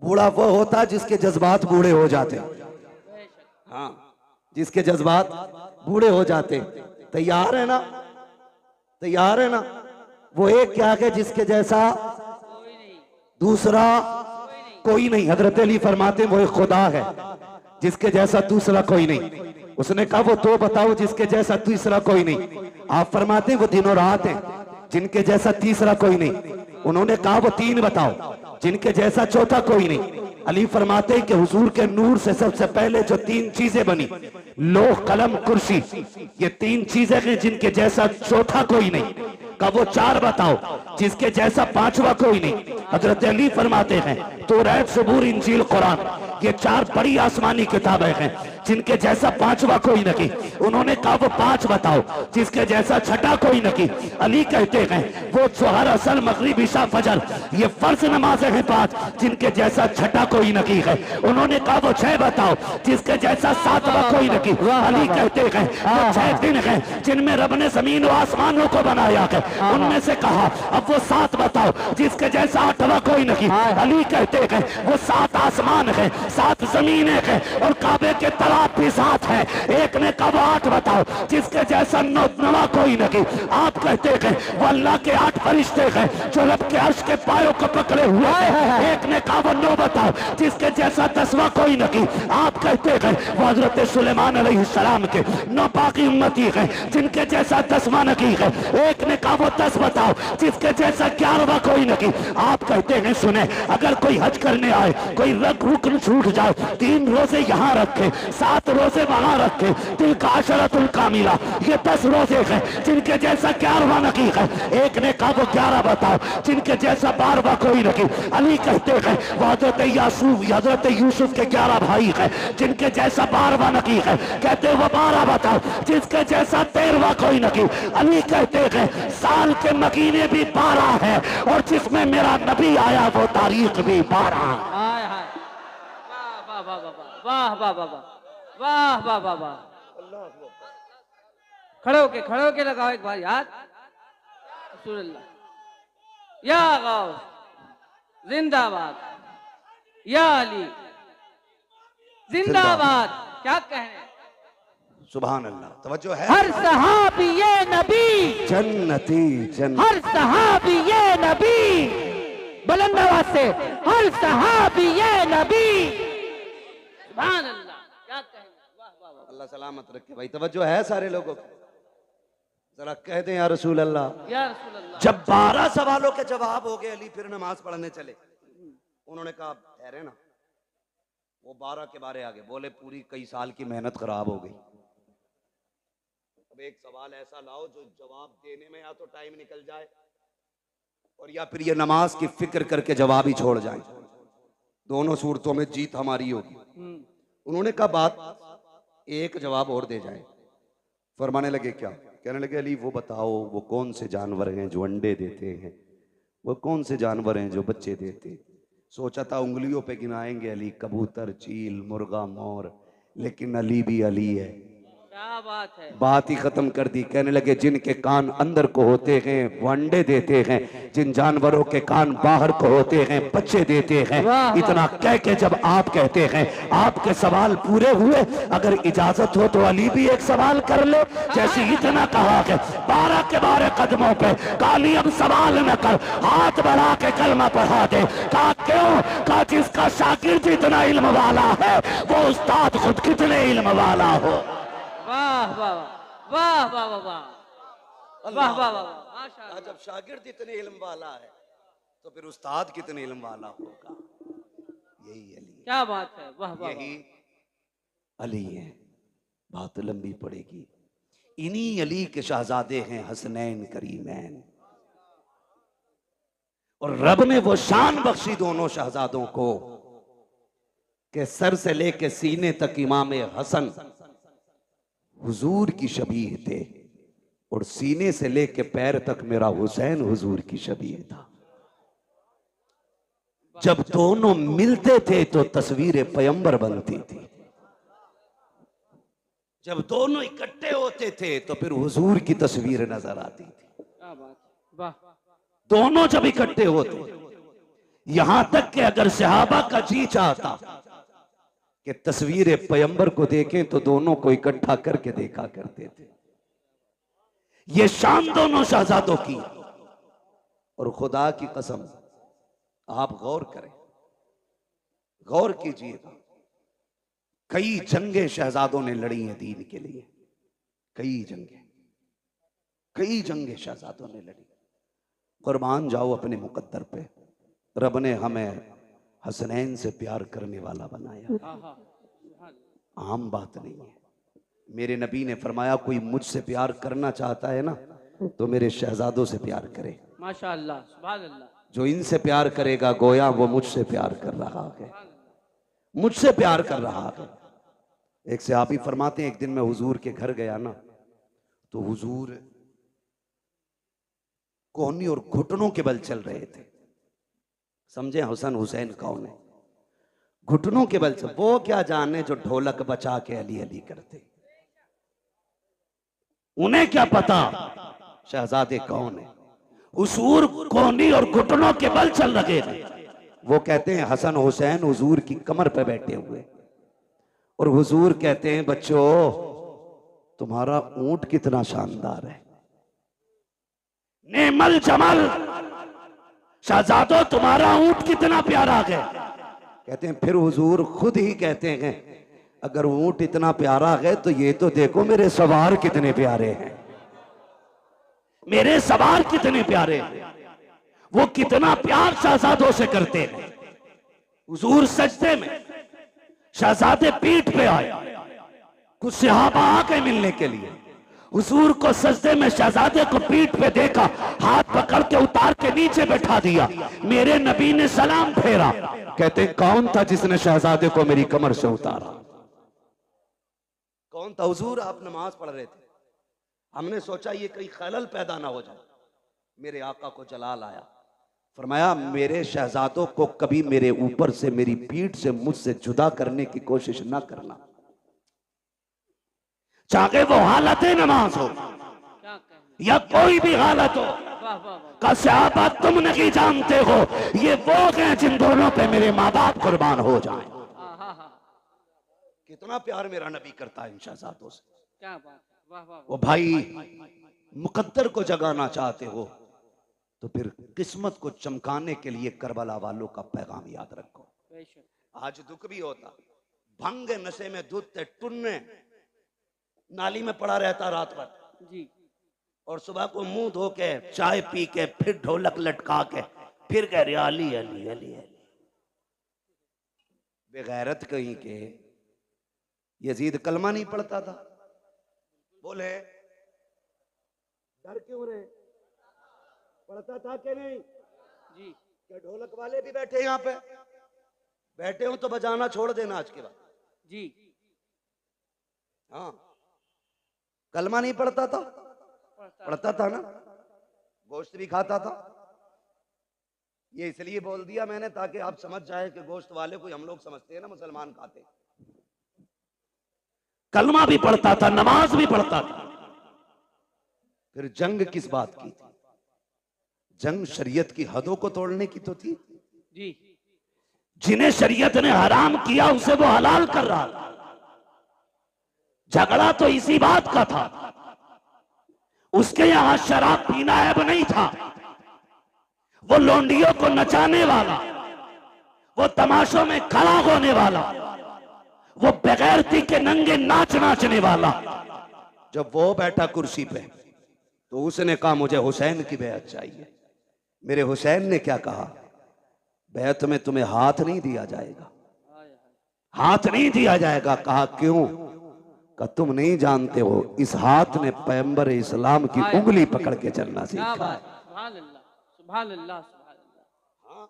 बूढ़ा वो होता है जिसके जज्बात बूढ़े हो जाते। हाँ, जिसके जज्बात बूढ़े हो जाते। तैयार है ना? तैयार है ना? वो एक क्या है जिसके जैसा दूसरा कोई नहीं। हजरत अली फरमाते वो एक खुदा है जिसके जैसा दूसरा कोई नहीं। उसने कहा वो तो बताओ जिसके जैसा तीसरा कोई नहीं। आप फरमाते वो दिन और रात है जिनके जैसा तीसरा कोई नहीं। उन्होंने कहा वो 3 बताओ जिनके जैसा चौथा कोई नहीं। अली फरमाते हैं कि हुजूर के नूर से सबसे पहले जो 3 चीजें बनी, लोह कलम कुर्सी, ये 3 चीजें हैं जिनके जैसा चौथा कोई नहीं। का वो 4 बताओ जिसके जैसा 5वां कोई नहीं। हजरत अली फरमाते हैं तौरात, ज़बूर, इंजील, कुरान, ये 4 बड़ी आसमानी किताबें हैं जिनके जैसा 5वां कोई नहीं। उन्होंने कहा वो 5 बताओ जिसके जैसा 6ठा कोई नहीं। अली कहते हैं वो जोहर, असर, मगरिब, इशा, फजर, ये फर्ज नमाजें हैं 5 जिनके जैसा 6ठा कोई नहीं है। उन्होंने कहा वो 6 बताओ जिसके जैसा 7वां कोई नहीं। अली कहते हैं वो 6 दिन हैं जिनमें रब ने जमीन और आसमानों को बनाया है। उनमें से कहा अब वो 7 बताओ जिसके जैसा 8वां कोई नहीं। अली कहते हैं वो 7 आसमान है, 7 जमीनें हैं और काबे के तलाब भी 7 है। एक ने कहा वो 8 बताओ जिसके जैसा 9वां कोई नहीं। आप कहते हैं वो अल्लाह के 8 फरिश्ते हैं जो रब के अर्श के पायों को पकड़े हुए हैं। एक ने कहा वो 9 बताओ जिसके जैसा 10वां कोई नहीं। आप कहते हैं वो हजरत सुलेमान अलैहिस्सलाम के 9 बाकी उम्मती हैं जिनके जैसा 10वां नहीं है। एक ने कहा वो 10 बताओ जिसके जैसा 11वां कोई नहीं। आप कहते हैं सुने, अगर कोई हज करने आए, कोई रुकन छूट जाए, 3 रोजे यहाँ रखे, 7 रोजे वहां रखे, तिलका अशरतुल कामिला, ये 10 रोजे हैं जिनके जैसा 11वां नहीं है। एक ने कहा वो 11 बताओ जिनके जैसा 12वां कोई नहीं। अली कहते हैं वो हजरत यूसुफ के 11 भाई हैं जिनके जैसा 12वां नहीं है। कहते वो 12 बताओ जिसके जैसा 13वां कोई नहीं। अली कहते हैं साल के महीने भी 12 है और जिसमें मेरा नबी आया वो तारीख भी 12। हाय हाय, वाह वाह वाह वाह वाह वाह वाह वाह वाह। खड़े होके लगाओ एक बार याद। या गौस जिंदाबाद, या अली जिंदाबाद। क्या कहने, सुभान अल्लाह। तवज्जो है। हर सहाबी ये नबी जन्नती जन्नत, हर सहाबी ये नबी, बुलंद आवाज से हर सहाबी ये नबी। सुभान अल्लाह, क्या कहने, वाह वाह वाह। अल्लाह सलामत रखे भाई। तवज्जो है सारे लोगों को, जरा कह दें या रसूल अल्लाह। या रसूल अल्लाह। जब 12 सवालों के जवाब हो गए, अली फिर नमाज पढ़ने चले। उन्होंने कहा ठहरे ना, वो 12 के बारे आगे बोले पूरी कई साल की मेहनत खराब हो गई। अब एक सवाल ऐसा लाओ जो जवाब देने में या तो टाइम निकल जाए और या फिर ये नमाज की फिक्र करके जवाब ही छोड़ जाए। दोनों सूरतों में जीत हमारी होगी। उन्होंने कहा बात एक जवाब और दे जाए। फरमाने लगे क्या? कहने लगे अली वो बताओ वो कौन से जानवर हैं जो अंडे देते हैं, वो कौन से जानवर हैं जो बच्चे देते हैं। सोचा था उंगलियों पे गिनाएंगे अली, कबूतर, चील, मुर्गा, मोर, लेकिन अली भी अली है। क्या बात है। बात ही खत्म कर दी। कहने लगे जिनके कान अंदर को होते हैं वो अंडे देते हैं, जिन जानवरों के कान बाहर को होते हैं बच्चे देते हैं। इतना कह के जब आप कहते हैं आपके सवाल पूरे हुए, अगर इजाजत हो तो अली भी एक सवाल कर ले। जैसे इतना कहा कि 12 के 12 कदमों पे काली अब सवाल न कर, हाथ बढ़ा के कलमा पढ़ा दे। कहा क्यों? कहा जिसका शागिर्द इतना इल्म वाला है वो उस्ताद खुद कितने इल्म वाला हो। वाह वाह वाह वाह वाह वाह वाह वाह वाह, माशाअल्लाह। जब शागिर्द इतने इल्म वाला है तो फिर उस्ताद कितने इल्म वाला होगा। यही अली, क्या बात है, वाह वाह। यही अली है। बात लंबी पड़ेगी। इन्हीं अली के शहजादे हैं हसनैन करीमैन, और रब ने वो शान बख्शी दोनों शहजादों को कि सर से लेके सीने तक इमाम हसन हुजूर की शबीह थे और सीने से लेके पैर तक मेरा हुसैन हुजूर की शबीह था। जब दोनों मिलते थे तो तस्वीर पैगंबर बनती थी, जब दोनों इकट्ठे होते थे तो फिर हुजूर की तस्वीर नजर आती थी। क्या बात, वाह। दोनों जब इकट्ठे होते, यहां तक कि अगर सहाबा का जी चाहता कि तस्वीर पैगंबर को देखें तो दोनों को इकट्ठा करके देखा करते थे। ये शान दोनों शहजादों की, और खुदा की कसम आप गौर करें, गौर कीजिएगा, कई जंगें शहजादों ने लड़ी हैं दीन के लिए, कई जंगें शहजादों ने लड़ी। कुर्बान जाओ अपने मुकद्दर पे, रब ने हमें हसनैन से प्यार करने वाला बनाया, आम बात नहीं है। मेरे नबी ने फरमाया कोई मुझसे प्यार करना चाहता है ना तो मेरे शहजादों से प्यार करे। माशाअल्लाह, सुभान अल्लाह। जो इनसे प्यार करेगा गोया वो मुझसे प्यार कर रहा है, मुझसे प्यार कर रहा है। एक सहाबी फरमाते हैं, एक दिन मैं हुजूर के घर गया ना, तो हुजूर कोहनी और घुटनों के बल चल रहे थे। समझे हसन हुसैन कौन है? घुटनों के बल से। वो क्या जाने जो ढोलक बचा के अली अली करते, उन्हें क्या पता शहजादे कौन है। हुजूर कोहनी और घुटनों के बल चल रहे थे। वो कहते हैं हसन हुसैन हुजूर की कमर पे बैठे हुए, और हुजूर कहते हैं बच्चों तुम्हारा ऊंट कितना शानदार है, नेमल जमल, शहजादो तुम्हारा ऊंट कितना प्यारा है। कहते हैं फिर हुजूर खुद ही कहते हैं अगर ऊंट इतना प्यारा है तो ये तो देखो मेरे सवार कितने प्यारे हैं, मेरे सवार कितने प्यारे हैं। वो कितना प्यार शहजादों से करते हैं। हुजूर सजदे में, शहजादे पीठ पे आए, कुछ सहाबा आ गए मिलने के लिए। हुजूर को सजदे में शहजादे को पीठ पे देखा, हाथ पकड़ के उतार के नीचे बैठा दिया। मेरे नबी ने सलाम फेरा। कहते हैं कौन था जिसने शहजादे को मेरी कमर से उतारा? कौन था? हुजूर आप नमाज पढ़ रहे थे, हमने सोचा ये कहीं खलल पैदा ना हो जाए। मेरे आका को जलाल आया, फरमाया मेरे शहजादों को कभी मेरे ऊपर से, मेरी पीठ से, मुझसे जुदा करने की कोशिश ना करना, चाहे वो हालत नमाज हो या कोई भी हालत हो। का सहाबा तुम नहीं जानते हो ये वो हैं जिन दोनों पे मेरे माँ बाप कुर्बान हो जाएं। कितना प्यार मेरा नबी करता है इन शहजादों से। क्या बात, वाह वाह। वो भाई मुकद्दर को जगाना चाहते हो तो फिर किस्मत को चमकाने के लिए करबला वालों का पैगाम याद रखो। आज दुख भी होता, भंग नशे में दूध टुन्ने नाली में पड़ा रहता रात भर जी, और सुबह को मुंह धो के चाय पी के फिर ढोलक लटका के फिर कह रहे अली अली अली अली। बेगैरत कहीं के यजीद कलमा नहीं पढ़ता था। बोले डर क्यों रहे? पढ़ता था कि नहीं? जी, क्या ढोलक वाले भी बैठे यहाँ पे? बैठे हो तो बजाना छोड़ देना आज के बाद। जी, हाँ, कलमा नहीं पढ़ता था? पढ़ता था ना, गोश्त भी खाता था। ये इसलिए बोल दिया मैंने ताकि आप समझ जाए कि गोश्त वाले को हम लोग समझते हैं ना मुसलमान खाते। कलमा भी पढ़ता था, नमाज भी पढ़ता था। फिर जंग किस बात की थी? जंग शरीयत की हदों को तोड़ने की तो थी। जी, जिन्हें शरीयत ने हराम किया उसे वो हलाल कर रहा था। झगड़ा तो इसी बात का था। उसके यहां शराब पीना ऐब नहीं था। वो लोंडियों को नचाने वाला, वो तमाशों में खड़ा होने वाला, वो बेगैरती के नंगे नाच नाचने वाला, जब वो बैठा कुर्सी पे तो उसने कहा मुझे हुसैन की बैत चाहिए। मेरे हुसैन ने क्या कहा? बैत में तुम्हें हाथ नहीं दिया जाएगा, हाथ नहीं दिया जाएगा। कहा क्यों? का तुम नहीं जानते हो इस हाथ ने पैगंबर इस्लाम की उंगली पकड़ के चलना सीखा। सुभान अल्लाह, सुभान अल्लाह, सुभान अल्लाह।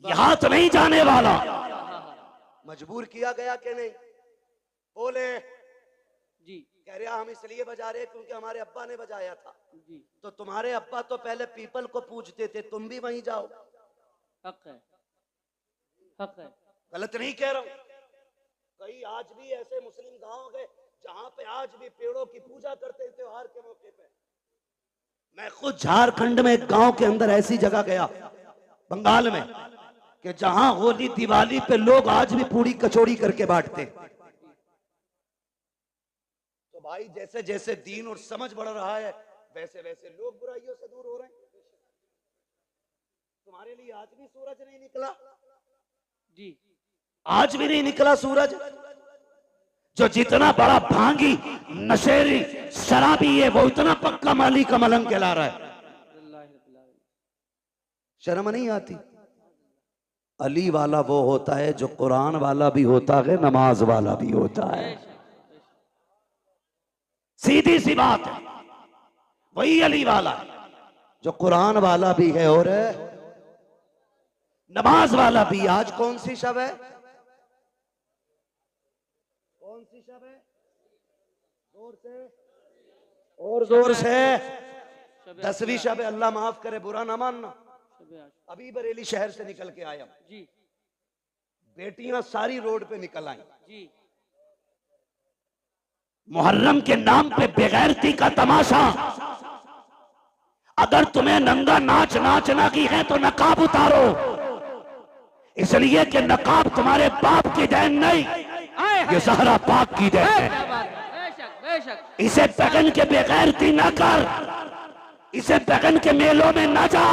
ये हाथ नहीं जाने वाला। मजबूर किया गया कि नहीं? बोले जी, कह रहा हम इसलिए बजा रहे क्योंकि हमारे अब्बा ने बजाया था। जी, तो तुम्हारे अब्बा तो पहले पीपल को पूजते थे, तुम भी वहीं जाओ। हक है, हक है। गलत नहीं कह रहा हूं। कई आज भी ऐसे मुस्लिम गांव है जहां पे आज भी पेड़ों की पूजा करते हैं त्योहार के मौके पे। मैं खुद झारखंड में एक गांव के अंदर ऐसी जगह गया बंगाल में कि जहां होली दिवाली पे लोग आज भी पूरी कचौड़ी करके बांटते। तो भाई जैसे जैसे दीन और समझ बढ़ रहा है वैसे वैसे लोग बुराइयों से दूर हो रहे हैं। तुम्हारे लिए आज भी सूरज नहीं निकला? जी, आज भी नहीं निकला सूरज। जो जितना बड़ा भांगी नशेरी शराबी है वो इतना पक्का माली का मलंग कहला रहा है। शर्म नहीं आती? अली वाला वो होता है जो कुरान वाला भी होता है, नमाज वाला भी होता है। सीधी सी बात है। वही अली वाला है जो कुरान वाला भी है और नमाज वाला भी। आज कौन सी शब है? कौन सी शब है? जोर से और जोर से। 10वीं शब है। अल्लाह माफ करे, बुरा ना मानना। अभी बरेली शहर से निकल के आया जी। बेटियां सारी रोड पे निकल आई जी। मुहर्रम के नाम पे बेगैरती का तमाशा। अगर तुम्हें नंगा नाच नाचना की है तो नकाब उतारो, इसलिए कि नकाब तुम्हारे बाप की देन नहीं, ये ज़हरा पाक की देन है। इसे पैगन के बेगैरती न कर, इसे पैगन के मेलों में न जा,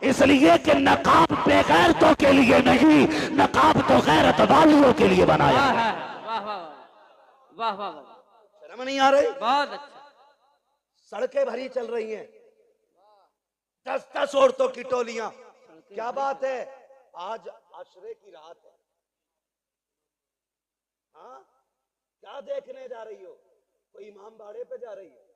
इसलिए कि नकाब बेगैरतों के लिए नहीं, नकाब तो गैरत वालियों के लिए बनाया है। वाह वाह, शर्म नहीं आ रही? बहुत अच्छा। सड़कें भरी चल रही हैं, 10-10 औरतों की टोलियां। क्या बात है? आज आशरे की रात है। हाँ, क्या देखने जा रही हो? कोई इमाम बाड़े पे जा रही है,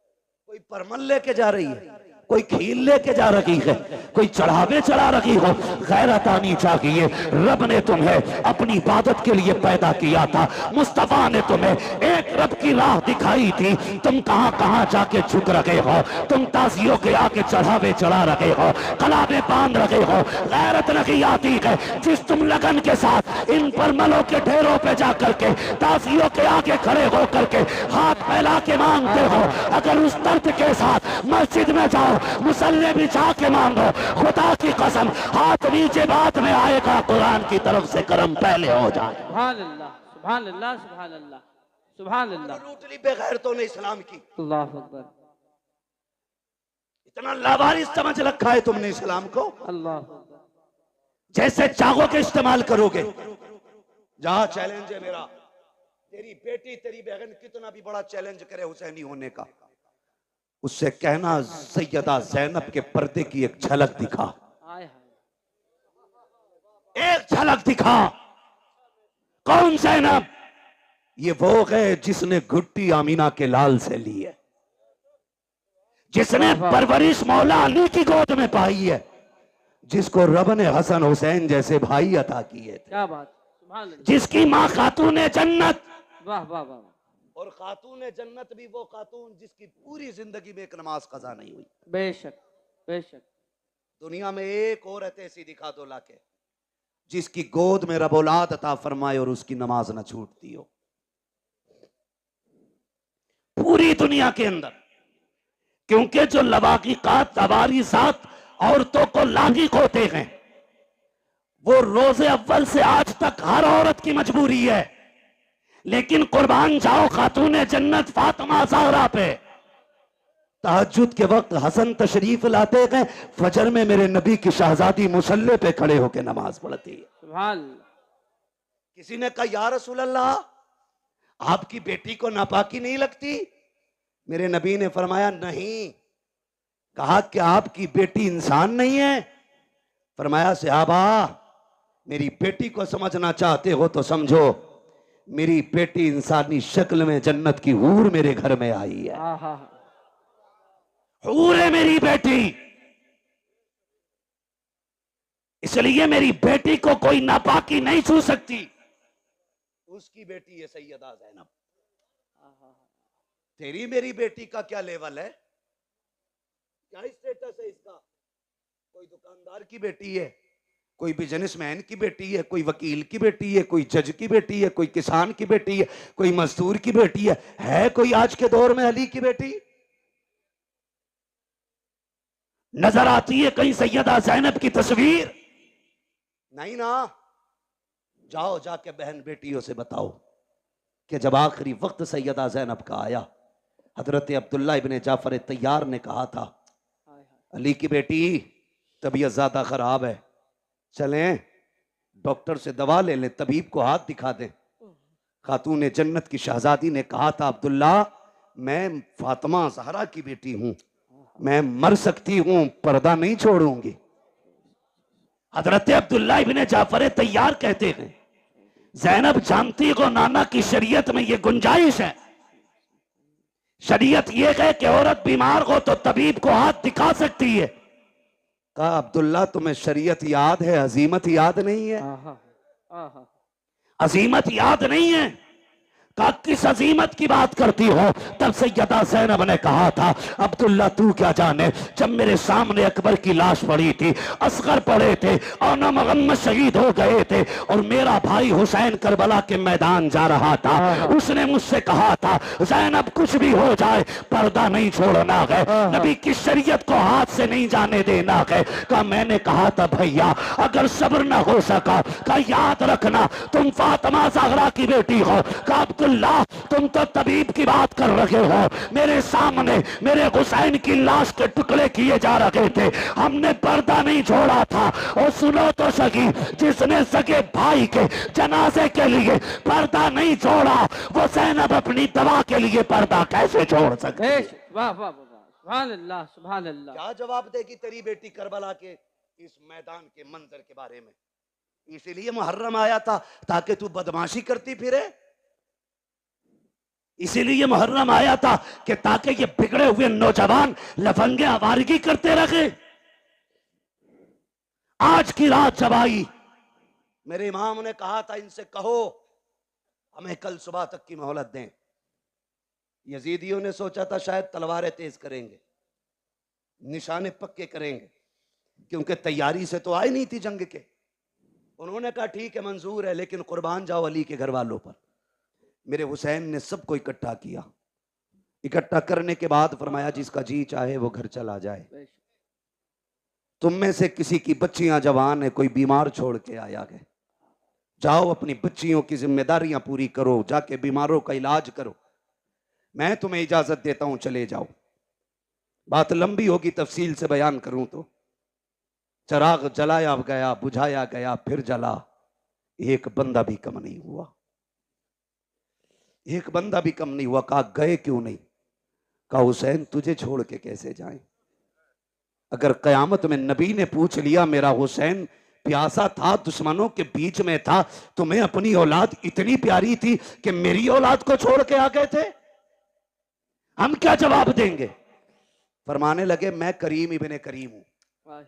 कोई परमल लेके जा रही है, कोई खील लेके जा रही है, कोई चढ़ावे चढ़ा रही हो। गैरत आनी चाहिए। रब ने तुम्हें अपनी इबादत के लिए पैदा किया था। मुस्तफा ने तुम्हें एक रब की राह दिखाई थी। तुम कहां कहां जाके झुक रहे हो, तुम ताजियों के आगे चढ़ावे चढ़ा रहे हो, कलावे बांध रहे हो। गैरत नहीं आती है जिस तुम लगन के साथ इन परमलों के ढेरों पे जा करके ताजियों के आगे खड़े हो करके हाथ फैला के मांगते हो। अगर उस दर्द के साथ मस्जिद में जाओ, मुसल्ले बिछा के मांगो, खुदा की कसम हाथ नीचे बाद में आएगा, कुरान की तरफ से करम पहले हो जाए। सुभान अल्लाह, सुभान अल्लाह, सुभान अल्लाह, सुभान अल्लाह। लूटली बेगैरतों ने इस्लाम की। अल्लाह अकबर। इतना लावारिस समझ रखा है तुमने इस्लाम को। अल्लाह अकबर। जैसे चाहोगे के इस्तेमाल करोगे। जहां चैलेंज है मेरा, तेरी बेटी तेरी बहन कितना भी बड़ा चैलेंज करे हुसैनी होने का, उससे कहना सैयदा ज़ैनब के पर्दे की एक झलक दिखा, एक झलक दिखा। कौन ज़ैनब? ये वो है जिसने घुट्टी आमीना के लाल से ली है, जिसने परवरिश मौला अली की गोद में पाई है, जिसको रब ने हसन हुसैन जैसे भाई अता किए थे। क्या बात, सुभान अल्लाह। जिसकी माँ खातून जन्नत। वाह वाह वाह। और खातून जन्नत भी वो खातून जिसकी पूरी जिंदगी में एक नमाज कज़ा नहीं हुई। बेशक बेशक। दुनिया में एक औरत ऐसी दिखा दो लाके जिसकी गोद में रब औलाद अता फरमाए और उसकी नमाज न छूटती हो पूरी दुनिया के अंदर। क्योंकि जो लवाकिकात तवारीसात औरतों को लागिक होते हैं, वो रोजे अव्वल से आज तक हर औरत की मजबूरी है। लेकिन कुर्बान जाओ खातून जन्नत फातिमा ज़हरा पे, तहज्जुद के वक्त हसन तशरीफ लाते हैं, फजर में मेरे नबी की शहजादी मुसल्ले पे खड़े होकर नमाज पढ़ती है। सुभान। किसी ने कहा या रसूल अल्लाह, आपकी बेटी को नापाकी नहीं लगती? मेरे नबी ने फरमाया नहीं। कहा कि आपकी बेटी इंसान नहीं है? फरमाया सहाबा, मेरी बेटी को समझना चाहते हो तो समझो, मेरी बेटी इंसानी शक्ल में जन्नत की हूर मेरे घर में आई है। हूर है मेरी बेटी, इसलिए मेरी बेटी को कोई नापाकी नहीं छू सकती। उसकी बेटी है सैयदा ज़ैनब। तेरी मेरी बेटी का क्या लेवल है, क्या स्टेटस है इसका? कोई दुकानदार की बेटी है, कोई बिजनेसमैन की बेटी है, कोई वकील की बेटी है, कोई जज की बेटी है, कोई किसान की बेटी है, कोई मजदूर की बेटी है कोई आज के दौर में अली की बेटी? नजर आती है कहीं सैयदा ज़ैनब की तस्वीर? नहीं ना। जाओ जाके बहन बेटियों से बताओ कि जब आखिरी वक्त सैयदा ज़ैनब का आया, हजरत अब्दुल्ला इब्ने जाफर तैयार ने कहा था, अली की बेटी तबीयत ज्यादा खराब है, चलें डॉक्टर से दवा ले लें, तबीब को हाथ दिखा दें। खातून जन्नत की शहजादी ने कहा था, अब्दुल्ला मैं फातिमा ज़हरा की बेटी हूं, मैं मर सकती हूं, पर्दा नहीं छोड़ूंगी। हजरत अब्दुल्ला इब्ने जाफर तैयार कहते हैं, ज़ैनब जानती हो नाना की शरीयत में ये गुंजाइश है शरीयत ये है कि औरत बीमार हो तो तबीब को हाथ दिखा सकती है। कहा अब्दुल्ला तुम्हें शरीयत याद है, अजीमत याद नहीं है? आहा, आहा। अजीमत याद नहीं है? कहा किस अजीमत की बात करती हो? तब सैयदा ज़ैनब ने कहा था अब्दुल्ला तू क्या जाने, जब मेरे सामने अकबर की लाश पड़ी थी, असगर पड़े थे और न मोहम्मद शहीद हो गए थे और मेरा भाई हुसैन करबला के मैदान जा रहा था, उसने मुझसे कहा था ज़ैनब कुछ भी हो जाए पर्दा नहीं छोड़ना है, नबी की शरीयत को हाथ से नहीं जाने देना है। कहा मैंने कहा था भैया अगर सब्र न हो सका, कहा याद रखना तुम फातिमा ज़हरा की बेटी हो। कहा अब्दुल्ला तुम तो तबीब की बात कर रहे हो, मेरे सामने मेरे हुसैन की लाश के टुकड़े किए जा रहे थे, हमने पर्दा नहीं छोड़ा था। और सुनो तो सही, जिसने सगे भाई के जनाजे के लिए पर्दा नहीं छोड़ा वो ज़ैनब अपनी दवा के लिए पर्दा कैसे छोड़ सकती है? वाह वाह वाह, सुभान अल्लाह सुभान अल्लाह। क्या जवाब देगी तेरी बेटी करबला के इस मैदान के मंजर के बारे में? इसीलिए मुहर्रम आया था ताकि तू बदमाशी करती फिरे, इसीलिए मुहर्रम आया था कि ताकि ये बिगड़े हुए नौजवान लफंगे आवारगी करते रहे। आज की रात जब आई, मेरे इमाम ने कहा था इनसे कहो हमें कल सुबह तक की मोहलत दें। यजीदियों ने सोचा था शायद तलवारें तेज करेंगे, निशाने पक्के करेंगे, क्योंकि तैयारी से तो आई नहीं थी जंग के। उन्होंने कहा ठीक है मंजूर है, लेकिन कुर्बान जाओ अली के घर वालों पर। मेरे हुसैन ने सबको इकट्ठा किया, इकट्ठा करने के बाद फरमाया जिसका जी चाहे वो घर चला जाए, तुम में से किसी की बच्चियां जवान है, कोई बीमार छोड़ के आया है, जाओ अपनी बच्चियों की जिम्मेदारियां पूरी करो, जाके बीमारों का इलाज करो, मैं तुम्हें इजाजत देता हूं चले जाओ। बात लंबी होगी, तफसील से बयान करूं तो चराग जलाया गया, बुझाया गया, फिर जला, एक बंदा भी कम नहीं हुआ, एक बंदा भी कम नहीं हुआ। कहा गए क्यों नहीं? कहा हुसैन तुझे छोड़ के कैसे जाएं? अगर कयामत में नबी ने पूछ लिया मेरा हुसैन प्यासा था, दुश्मनों के बीच में था, तुम्हें अपनी औलाद इतनी प्यारी थी कि मेरी औलाद को छोड़ के आ गए थे, हम क्या जवाब देंगे? फरमाने लगे मैं करीम इब्ने करीम हूं,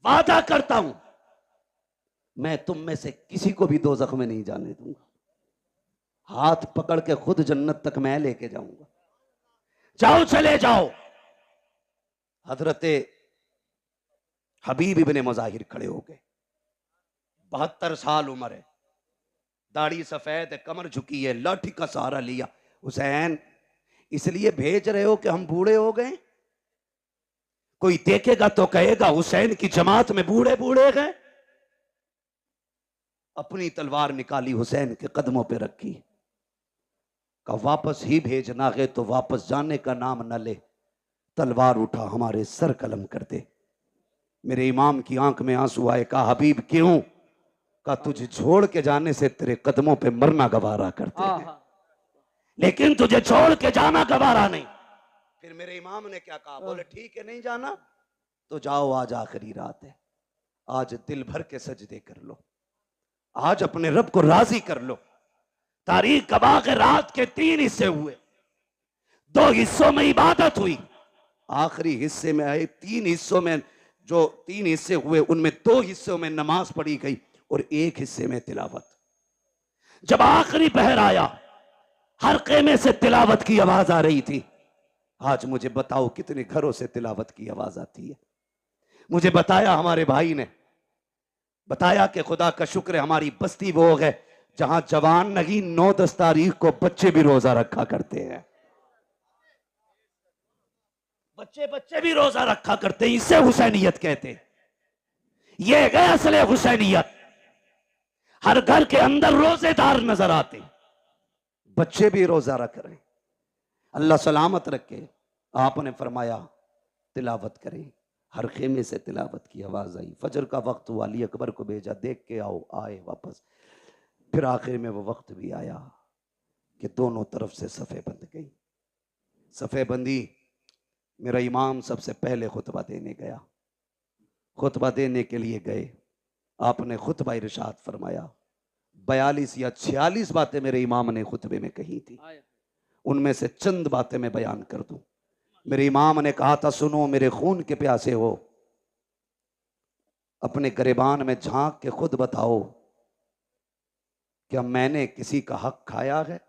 वादा करता हूं मैं तुम में से किसी को भी दोज़ख में नहीं जाने दूंगा, हाथ पकड़ के खुद जन्नत तक मैं लेके जाऊंगा, जाओ चले जाओ। हजरते हबीब इब्ने मुजाहिर खड़े हो गए, 72 साल उम्र है, दाढ़ी सफेद है, कमर झुकी है, लाठी का सहारा लिया। हुसैन इसलिए भेज रहे हो कि हम बूढ़े हो गए? कोई देखेगा तो कहेगा हुसैन की जमात में बूढ़े बूढ़े गए। अपनी तलवार निकाली, हुसैन के कदमों पे रखी, का वापस ही भेजना है तो वापस जाने का नाम न ले, तलवार उठा हमारे सर कलम कर दे। मेरे इमाम की आंख में आंसू आए। कहा हबीब क्यों? कहा तुझे छोड़ के जाने से तेरे कदमों पे मरना गवारा करते हैं, लेकिन तुझे छोड़ के जाना गवारा नहीं। फिर मेरे इमाम ने क्या कहा? बोले ठीक है नहीं जाना तो जाओ, आज आखिरी रात है, आज दिल भर के सजदे कर लो, आज अपने रब को राजी कर लो। तारीख गवाह के रात के 3 हिस्से हुए, 2 हिस्सों में इबादत हुई, आखिरी हिस्से में आए 3 हिस्सों में, जो 3 हिस्से हुए उनमें 2 हिस्सों में नमाज पढ़ी गई और 1 हिस्से में तिलावत। जब आखिरी पहर आया, हर खेमे से तिलावत की आवाज आ रही थी। आज मुझे बताओ कितने घरों से तिलावत की आवाज आती है? मुझे बताया हमारे भाई ने, बताया कि खुदा का शुक्र है हमारी बस्ती वो है जहां जवान नहीं 9-10 तारीख को बच्चे भी रोजा रखा करते हैं, बच्चे भी रोजा रखा करते हैं। इसे हुसैनियत कहते हैं, ये है असले हुसैनियत। हर घर के अंदर रोजेदार नजर आते, बच्चे भी रोजा रख रहे हैं। अल्लाह सलामत रखे। आपने फरमाया तिलावत करें, हर खेमे से तिलावत की आवाज आई। फजर का वक्त हुआ, अली अकबर को भेजा, देख के आओ, आए वापस। फिर आखिर में वो वक्त भी आया कि दोनों तरफ से सफ़े बंध गई। सफ़े बंदी, मेरा इमाम सबसे पहले खुतबा देने गया। खुतबा देने के लिए गए, आपने खुतबा इरशाद फरमाया। 42 या 46 बातें मेरे इमाम ने खुतबे में कही थी। उनमें से चंद बातें मैं बयान कर दूं। मेरे इमाम ने कहा था, सुनो मेरे खून के प्यासे हो, अपने गिरबान में झांक के खुद बताओ, क्या मैंने किसी का हक खाया है?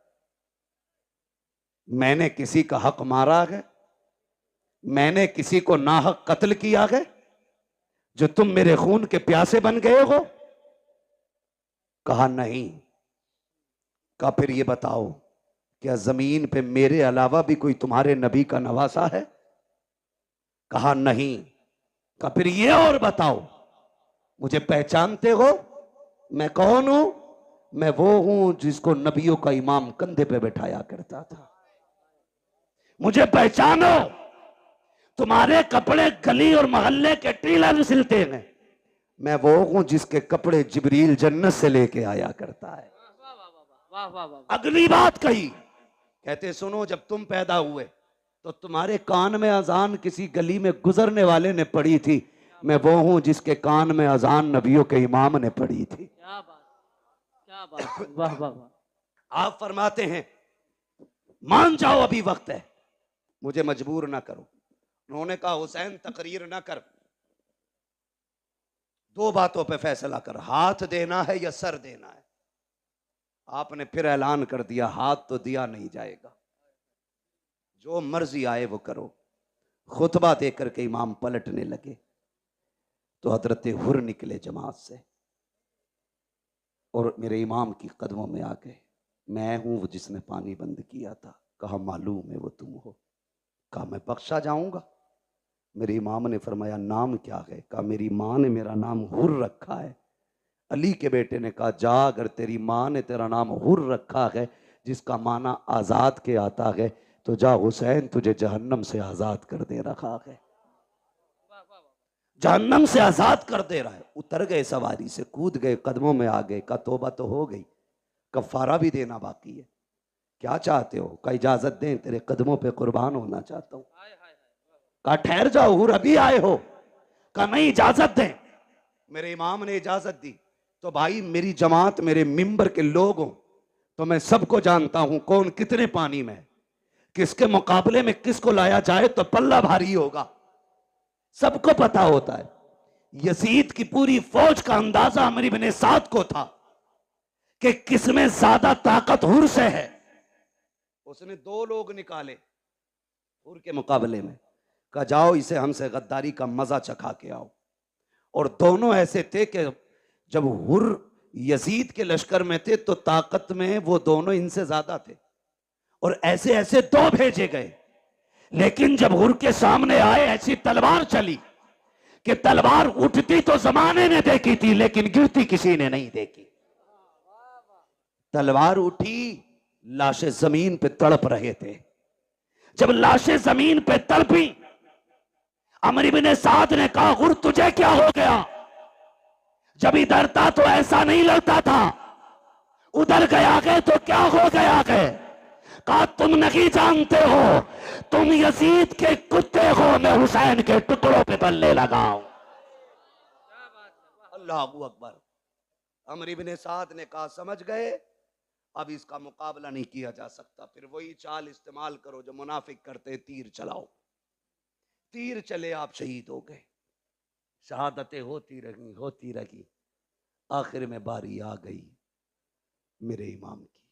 मैंने किसी का हक मारा है? मैंने किसी को नाहक कत्ल किया है जो तुम मेरे खून के प्यासे बन गए हो? कहा नहीं। कहा फिर ये बताओ, क्या जमीन पे मेरे अलावा भी कोई तुम्हारे नबी का नवासा है? कहा नहीं। कहा फिर ये और बताओ, मुझे पहचानते हो? मैं कौन हूं? मैं वो हूं जिसको नबियों का इमाम कंधे पे बैठाया करता था। मुझे पहचानो। तुम्हारे कपड़े गली और मोहल्ले के टीलर सिलते हैं, मैं वो हूं जिसके कपड़े जिब्रील जन्नत से लेके आया करता है। वाह वाह वाह। अगली बात कही, कहते सुनो, जब तुम पैदा हुए तो तुम्हारे कान में अजान किसी गली में गुजरने वाले ने पड़ी थी, मैं वो हूं जिसके कान में अजान नबियों के इमाम ने पड़ी थी। क्या बात, क्या बात, वाह वाह वाह। आप फरमाते हैं मान जाओ अभी वक्त है, मुझे मजबूर ना करो। उन्होंने कहा हुसैन तकरीर ना कर, दो बातों पे फैसला कर, हाथ देना है या सर देना है। आपने फिर ऐलान कर दिया, हाथ तो दिया नहीं जाएगा, जो मर्जी आए वो करो। खुतबा देकर के इमाम पलटने लगे तो हजरत हुर निकले जमात से और मेरे इमाम की कदमों में आ गए। मैं हूं वो जिसने पानी बंद किया था। कहा मालूम है वो तुम हो। कहा मैं बख्शा जाऊंगा? मेरे इमाम ने फरमाया नाम क्या है? कहा मेरी माँ ने मेरा नाम हुर रखा है। अली के बेटे ने कहा जा, अगर तेरी माँ ने तेरा नाम हुर रखा है जिसका माना आजाद के आता है, तो जा, हुसैन तुझे जहन्नम से आजाद कर दे रखा है। जहन्नम से आजाद कर दे रहा है। उतर गए सवारी से, कूद गए, कदमों में आ गए। का तौबा तो हो गई, कफारा भी देना बाकी है, क्या चाहते हो? का इजाजत दें, तेरे कदमों पे कुर्बान होना चाहता हूं। का ठहर जाओ, हुर अभी आए हो? का नहीं, इजाजत दें। मेरे इमाम ने इजाजत दी। तो भाई मेरी जमात, मेरे मिंबर के लोग हों तो मैं सबको जानता हूं कौन कितने पानी में, किसके मुकाबले में किसको लाया जाए तो पल्ला भारी होगा, सबको पता होता है। यजीद की पूरी फौज का अंदाजा अमर इब्ने साद को था कि किसमें ज्यादा ताकत हुर से है। उसने दो लोग निकाले हुर के मुकाबले में, कहा जाओ इसे हमसे गद्दारी का मजा चखा के आओ। और दोनों ऐसे थे कि जब हुर यजीद के लश्कर में थे तो ताकत में वो दोनों इनसे ज्यादा थे, और ऐसे ऐसे दो भेजे गए। लेकिन जब हुर के सामने आए, ऐसी तलवार चली कि तलवार उठती तो जमाने ने देखी थी लेकिन गिरती किसी ने नहीं देखी। तलवार उठी, लाशें जमीन पे तड़प रहे थे। जब लाशें जमीन पे तड़पी, अमर इब्ने साद ने कहा हुर तुझे क्या हो गया? जब इधर था तो ऐसा नहीं लगता था, उधर गया गए तो क्या हो गया गए? कहा तुम नहीं जानते हो, तुम यजीद के कुत्ते हो, मैं हुसैन के टुकड़ों पे बल्ले लगाऊं। अल्लाह अकबर। अमर इब्ने साद ने कहा समझ गए, अब इसका मुकाबला नहीं किया जा सकता। फिर वही चाल इस्तेमाल करो जो मुनाफिक करते, तीर चलाओ। तीर चले, आप शहीद हो गए। शहादतें होती रही। आखिर में बारी आ गई मेरे इमाम की।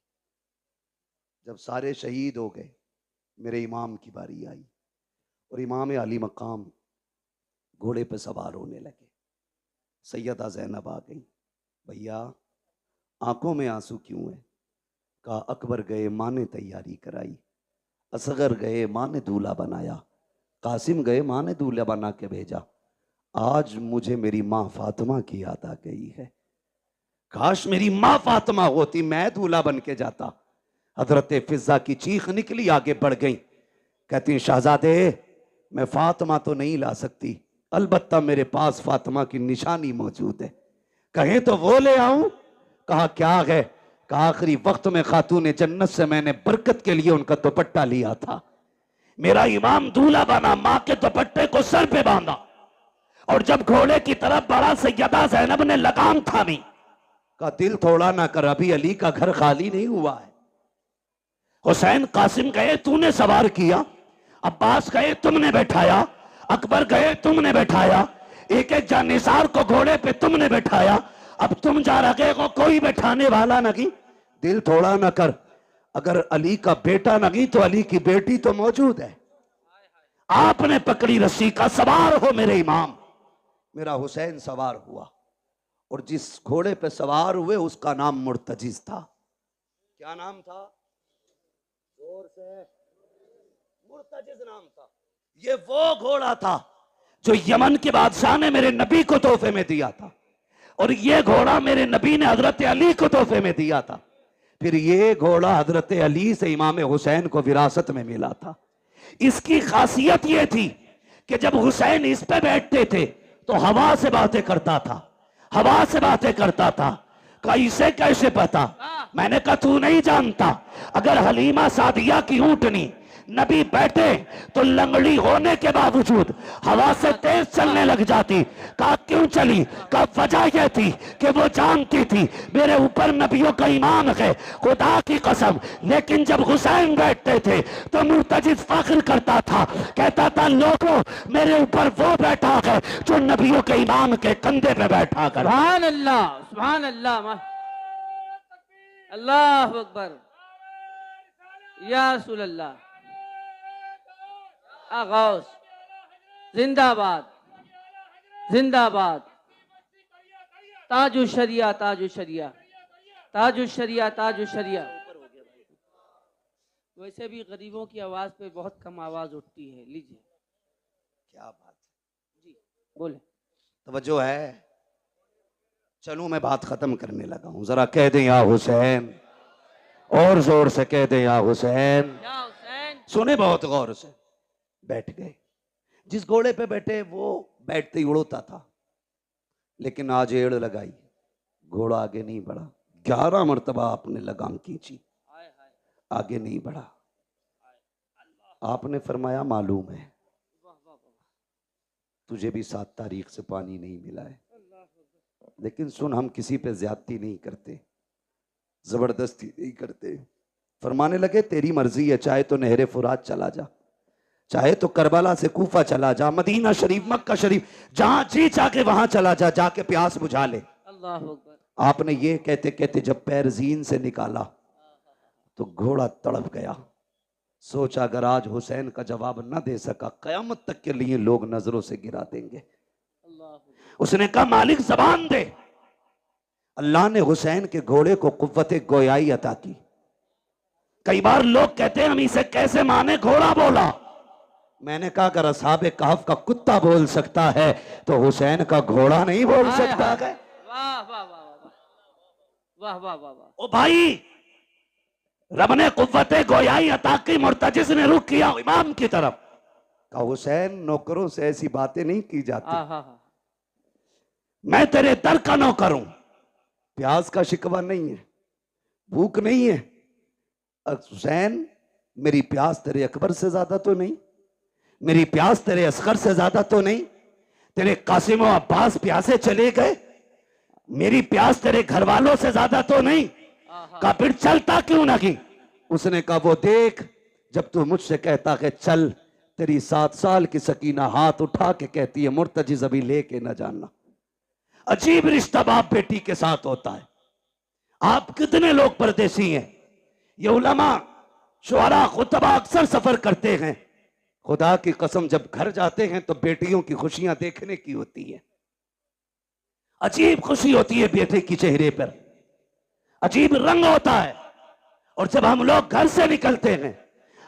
जब सारे शहीद हो गए, मेरे इमाम की बारी आई और इमाम अली मकाम घोड़े पे सवार होने लगे। सैयदा ज़ैनब आ गई। भैया आंखों में आंसू क्यों है? कहा अकबर गए, माँ ने तैयारी कराई। असगर गए, माँ ने दूल्हा बनाया। कासिम गए, माँ ने दूल्हा बना के भेजा। आज मुझे मेरी माँ फातिमा की याद आ गई है। काश मेरी माँ फातिमा होती, मैं दूल्हा बन के जाता। हजरत फिजा की चीख निकली, आगे बढ़ गई। कहती शहजादे मैं फातिमा तो नहीं ला सकती, अलबत्ता मेरे पास फातिमा की निशानी मौजूद है, कहें तो वो ले आऊं? कहा क्या है? कहा आखिरी वक्त में खातून जन्नत से मैंने बरकत के लिए उनका दुपट्टा लिया था। मेरा इमाम दूल्हा बना, माँ के दुपट्टे को सर पे बांधा और जब घोड़े की तरफ बढ़ा, सैयदा ज़ैनब ने लगाम थामी। का दिल थोड़ा ना कर, अभी अली का घर खाली नहीं हुआ है। हुसैन कासिम गए, तूने सवार किया, अब्बास गए, तुमने बैठाया, अकबर गए, तुमने बैठाया, एक एक जानिसार को घोड़े पे तुमने बैठाया, अब तुम जा रहे हो, कोई बैठाने वाला नहीं। दिल थोड़ा ना कर, अगर अली का बेटा नहीं तो अली की बेटी तो मौजूद है। आपने पकड़ी रस्सी का, सवार हो मेरे इमाम। मेरा हुसैन सवार हुआ और जिस घोड़े पे सवार हुए उसका नाम मुर्तजिज था। क्या नाम था? जोर से। मुर्तजिज नाम था। ये वो घोड़ा था जो यमन के बादशाह ने मेरे नबी को तोहफे में दिया था, और ये घोड़ा मेरे नबी ने हजरत अली को तोहफे में दिया था। फिर ये घोड़ा हजरत अली से इमाम हुसैन को विरासत में मिला था। इसकी खासियत ये थी कि जब हुसैन इस पे बैठते थे तो हवा से बातें करता था, हवा से बातें करता था। कैसे कैसे पता? मैंने कहा तू नहीं जानता, अगर हलीमा सादिया की ऊंटनी नबी बैठे तो लंगड़ी होने के बावजूद हवा से तेज चलने लग जाती। कहा क्यों चली? कहा वजह यह थी कि वो जानती थी मेरे ऊपर नबियों का ईमान है, खुदा की कसम। लेकिन जब हुसैन बैठते थे तो मुर्तजिज फख्र करता था, कहता था लोगों मेरे ऊपर वो बैठा है जो नबियों के ईमान के कंधे पे बैठा कर। सुभान अल्लाह, सुभान अल्लाह, अल्लाह अकबर, या रसूल अल्लाह। गौस जिंदाबाद, जिंदाबाद। ताजु शरिया, ताजु शरिया, ताजु शरिया, ताजु शरिया। वैसे भी गरीबों की आवाज पे बहुत कम आवाज उठती है। लीजिए। क्या बात है जी, बोले। तवज्जो है। चलूं मैं बात खत्म करने लगा हूं, जरा कह दें या हुसैन, और जोर से कह दें या हुसैन। या हुसैन। सुने बहुत गौर से। बैठ गए। जिस घोड़े पे बैठे वो बैठते ही उड़ता था, लेकिन आज एड़ लगाई, घोड़ा आगे नहीं बढ़ा। 11 मरतबा आपने लगाम खींची, आगे नहीं बढ़ा। आपने फरमाया मालूम है तुझे भी 7 तारीख से पानी नहीं मिला है, लेकिन सुन हम किसी पे ज्यादती नहीं करते, जबरदस्ती नहीं करते। फरमाने लगे तेरी मर्जी है, चाहे तो नहरे फुरात चला जा, चाहे तो करबला से कूफा चला जा, मदीना शरीफ, मक्का शरीफ, जहां जी चाहे वहां चला जा, जाके प्यास बुझा ले। अल्लाह अकबर। आपने ये कहते कहते जब पैर जीन से निकाला तो घोड़ा तड़प गया। सोचा अगर आज हुसैन का जवाब न दे सका, कयामत तक के लिए लोग नजरों से गिरा देंगे। उसने कहा मालिक जबान दे। अल्लाह ने हुसैन के घोड़े को कुव्वत गोयाई अता की। कई बार लोग कहते हैं हम इसे कैसे माने, घोड़ा बोला। मैंने कहा अगर असहाबे कहफ का कुत्ता बोल सकता है तो हुसैन का घोड़ा नहीं बोल सकता है। वाह वाह वाह वाह वाह वाह वाह। ओ भाई, रब ने कुव्वत गोयाई अता की, मुर्तजिज ने रुख किया इमाम की तरफ। कहा हुसैन नौकरों से ऐसी बातें नहीं की जाती, मैं तेरे दर का नौकर हूं। प्यास का शिकवा नहीं है, भूख नहीं है। हुसैन मेरी प्यास तेरे अकबर से ज्यादा तो नहीं, मेरी प्यास तेरे असगर से ज्यादा तो नहीं, तेरे कासिम और अब्बास प्यासे चले गए, मेरी प्यास तेरे घर वालों से ज्यादा तो नहीं। कहा फिर चलता क्यों नहीं? उसने कहा वो देख, जब तू मुझसे कहता है चल, तेरी 7 साल की सकीना हाथ उठा के कहती है मुर्तजिज अभी लेके न जाना। अजीब रिश्ता बाप बेटी के साथ होता है। आप कितने लोग परदेसी हैं? ये उलमा शुअरा खुतबा अक्सर सफर करते हैं, खुदा की कसम जब घर जाते हैं तो बेटियों की खुशियां देखने की होती है। अजीब खुशी होती है बेटे की चेहरे पर, अजीब रंग होता है। और जब हम लोग घर से निकलते हैं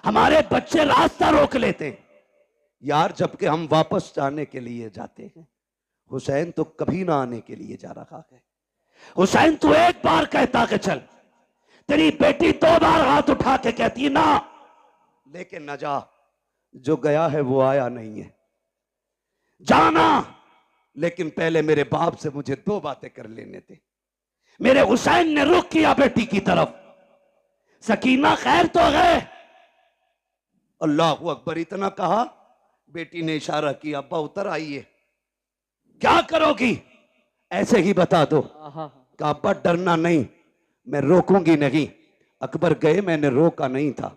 हमारे बच्चे रास्ता रोक लेते हैं यार, जबकि हम वापस जाने के लिए जाते हैं। हुसैन तो कभी ना आने के लिए जा रहा है। हुसैन तू एक बार कहता कि चल, तेरी बेटी 2 बार हाथ उठा के कहती है ना, लेकिन न जा। जो गया है वो आया नहीं है, जाना, लेकिन पहले मेरे बाप से मुझे 2 बातें कर लेने थे। मेरे हुसैन ने रुख किया बेटी की तरफ, सकीना खैर तो गए, अल्लाह अकबर इतना कहा, बेटी ने इशारा किया अब्बा उतर आइए। क्या करोगी? ऐसे ही बता दो। कहा अब्बा डरना नहीं, मैं रोकूंगी नहीं, अकबर गए मैंने रोका नहीं था,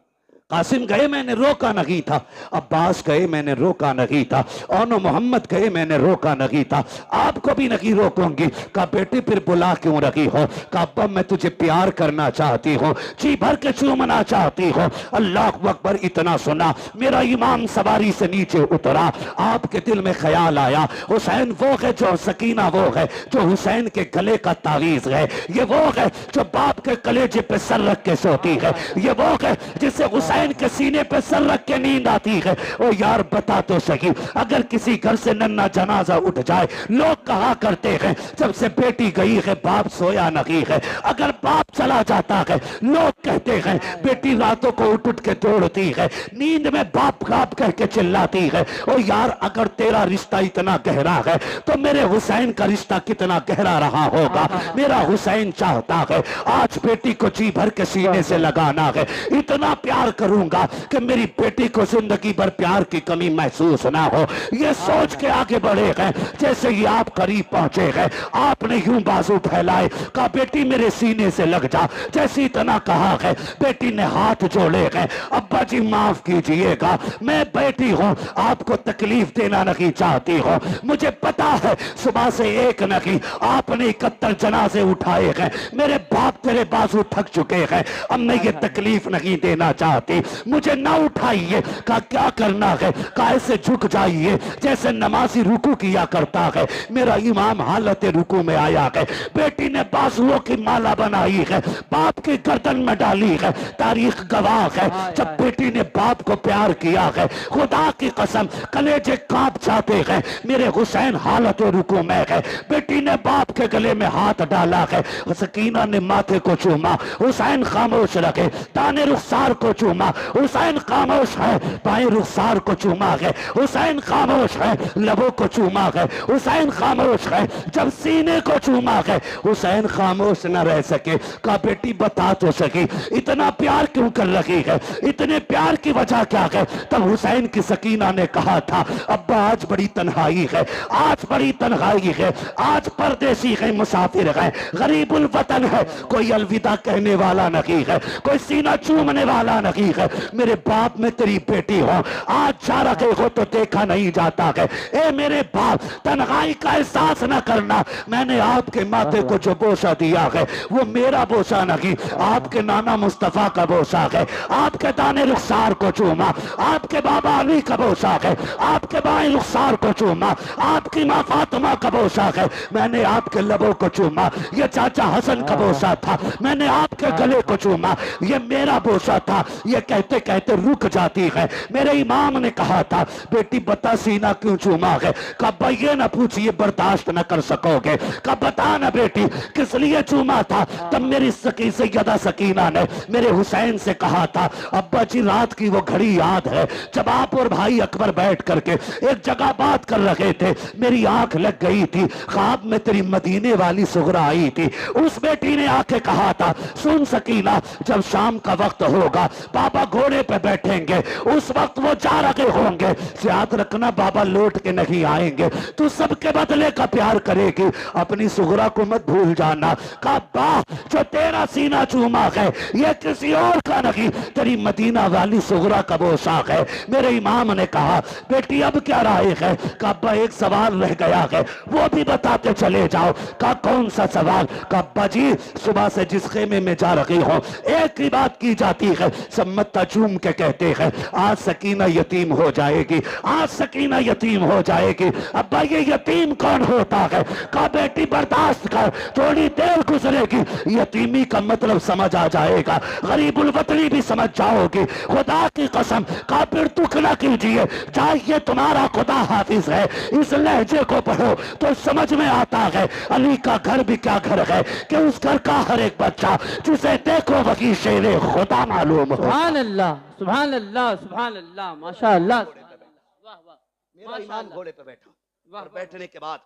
कासिम गए मैंने रोका नहीं था, अब्बास गए मैंने रोका नहीं था, और मोहम्मद गए मैंने रोका नहीं था, आपको भी नहीं रोकूंगी। कहा बेटे फिर बुला क्यों रही हो? कहा अब्बा मैं तुझे प्यार करना चाहती हूँ, जी भर के चूमना चाहती हूँ। अल्लाह अकबर। इतना सुना मेरा इमाम सवारी से नीचे उतरा, आपके दिल में ख्याल आया हुसैन वो है जो, सकीना वो है जो हुसैन के गले का तावीज है, ये वो है जो बाप के कलेजे पे सर रख के सोती है, ये वो है जिसे हुसैन के सीने पे सर रख के नींद आती है। ओ यार बता तो सही, अगर किसी घर से नन्ना जनाजा उठ जाए, लोग कहा करते हैं जब से बेटी गई है बाप सोया नहीं है, अगर बाप चला जाता है लोग कहते हैं बेटी रातों को उठ उठ के दौड़ती है, नींद में बाप बाप कह के चिल्लाती है। ओ यार अगर तेरा रिश्ता इतना गहरा है तो मेरे हुसैन का रिश्ता कितना गहरा रहा होगा। मेरा हुसैन चाहता है आज बेटी को जी भर के सीने से लगाना है, इतना प्यार करूंगा कि मेरी बेटी को जिंदगी भर प्यार की कमी महसूस ना हो। ये सोच के आगे बढ़े हैं, जैसे ही आप करीब पहुंचे हैं आपने यूं बाजू फैलाए, कहा बेटी मेरे सीने से लग जा। जैसे इतना कहा है बेटी ने हाथ जोड़े हैं, अब्बा जी माफ कीजिएगा, मैं बेटी हूं, आपको तकलीफ देना नहीं चाहती हूं, मुझे पता है सुबह से एक नहीं आपने 71 जनाजे उठाए हैं, मेरे बाप तेरे बाजू थक चुके हैं, अब मैं ये तकलीफ नहीं देना चाहती, मुझे ना उठाइए। कहा क्या करना है? कहा ऐसे झुक जाइए जैसे नमाजी रुकू किया करता है। मेरा इमाम हालत रुकू में आया है, बेटी ने बाजुओं की माला बनाई है, बाप की गर्दन में डाली है, तारीख गवाह है जब बेटी ने बाप को प्यार किया है, खुदा की कसम कलेजे कांप जाते हैं। मेरे हुसैन हालत रुकू में है, बेटी ने बाप के गले में हाथ डाला है, सकीना ने माथे को चूमा, हुसैन खामोश रखे, दाने रुखसार को चूमा, हुसैन खामोश है, बाएं रुखसार को चूमा है, हुसैन खामोश है, लबों को चूमा है, हुसैन खामोश है, जब सीने को चूमा है हुसैन खामोश न रह सके। कहा बेटी बता तो सकी इतना प्यार क्यों कर रही है, इतने प्यार की वजह क्या है? तब हुसैन की सकीना ने कहा था अब्बा आज बड़ी तन्हाई है, आज बड़ी तन्हाई है, आज परदेसी है, मुसाफिर है, गरीबुल वतन है, कोई अलविदा कहने वाला नहीं है, कोई सीना चूमने वाला नहीं है, मेरे बाप में तेरी बेटी हो, आज जा रखे हो तो देखा नहीं जाता है। ए मेरे बाप तन्हाई का एहसास न करना, मैंने आपके माथे को जो बोसा दिया है वो मेरा बोसा नहीं, आपके नाना मुस्तफा का बोसा है, आपके दाने रुखसार को चूमा, आपके बाबा अली का बोसा है, आपके बाएं रुखसार को चूमा, आपकी माँ फातिमा का बोसा है, मैंने आपके लबों को चूमा, ये चाचा हसन का बोसा था, मैंने आपके गले को चूमा, ये मेरा बोसा था। ये कहते कहते रुक जाती है। मेरे इमाम ने कहा था बेटी बता सीना क्यों चूमा है? कब ये ना पूछिए बर्दाश्त न कर सकोगे, कब बता ना बेटी किस लिए चूमा था? तब मेरी सैयदा सकीना ने मेरे हुसैन से कहा था अब्बा जी रात की वो घड़ी याद है जब आप और भाई अकबर बैठ करके एक जगह बात कर रहे थे, मेरी आंख लग गई थी, ख्वाब में तेरी मदीने वाली सुगरा आई थी, उस बेटी ने आके कहा था सुन सकीना जब शाम का वक्त होगा बाबा घोड़े पे बैठेंगे, उस वक्त वो जा रहे होंगे, याद रखना बाबा लौट के नहीं आएंगे, तू सबके बदले का प्यार करेगी, अपनी सुगरा को मत भूल जाना। काबा जो तेरा सीना चूमा है ये किसी और का नहीं, तेरी मदीना वाली सुगरा का पोशाक है। मेरे इमाम ने कहा बेटी अब क्या राय है? काबा एक सवाल रह गया है वो भी बताते चले जाओ। का कौन सा सवाल? काबा जी सुबह से जिस खेमे में जा रही हो एक ही बात की जाती है, सब मत्ता चूम के कहते हैं आज सकीना यतीम हो जाएगी, आज सकीना यतीम हो जाएगी। अब्बा ये यतीम कौन होता है? का बेटी बर्दाश्त कर, थोड़ी देर गुजरेगी यतीमी का मतलब समझ आ जाएगा, गरीबुल वतनी भी समझ जाओगी, खुदा की कसम काफिर दुख ना कीजिए, चाहिए तुम्हारा खुदा हाफिज है, इस लहजे को पढ़ो तो समझ में आता है अली का घर भी क्या घर है कि उस घर का हर एक बच्चा जिसे देखो वही शेरे खुदा मालूम हो। सुभान अल्लाह, सुभान अल्लाह, सुभान अल्लाह, माशा अल्लाह, वाह वाह, मेरा इमाम घोड़े पे बैठा वाह, और बैठने के बाद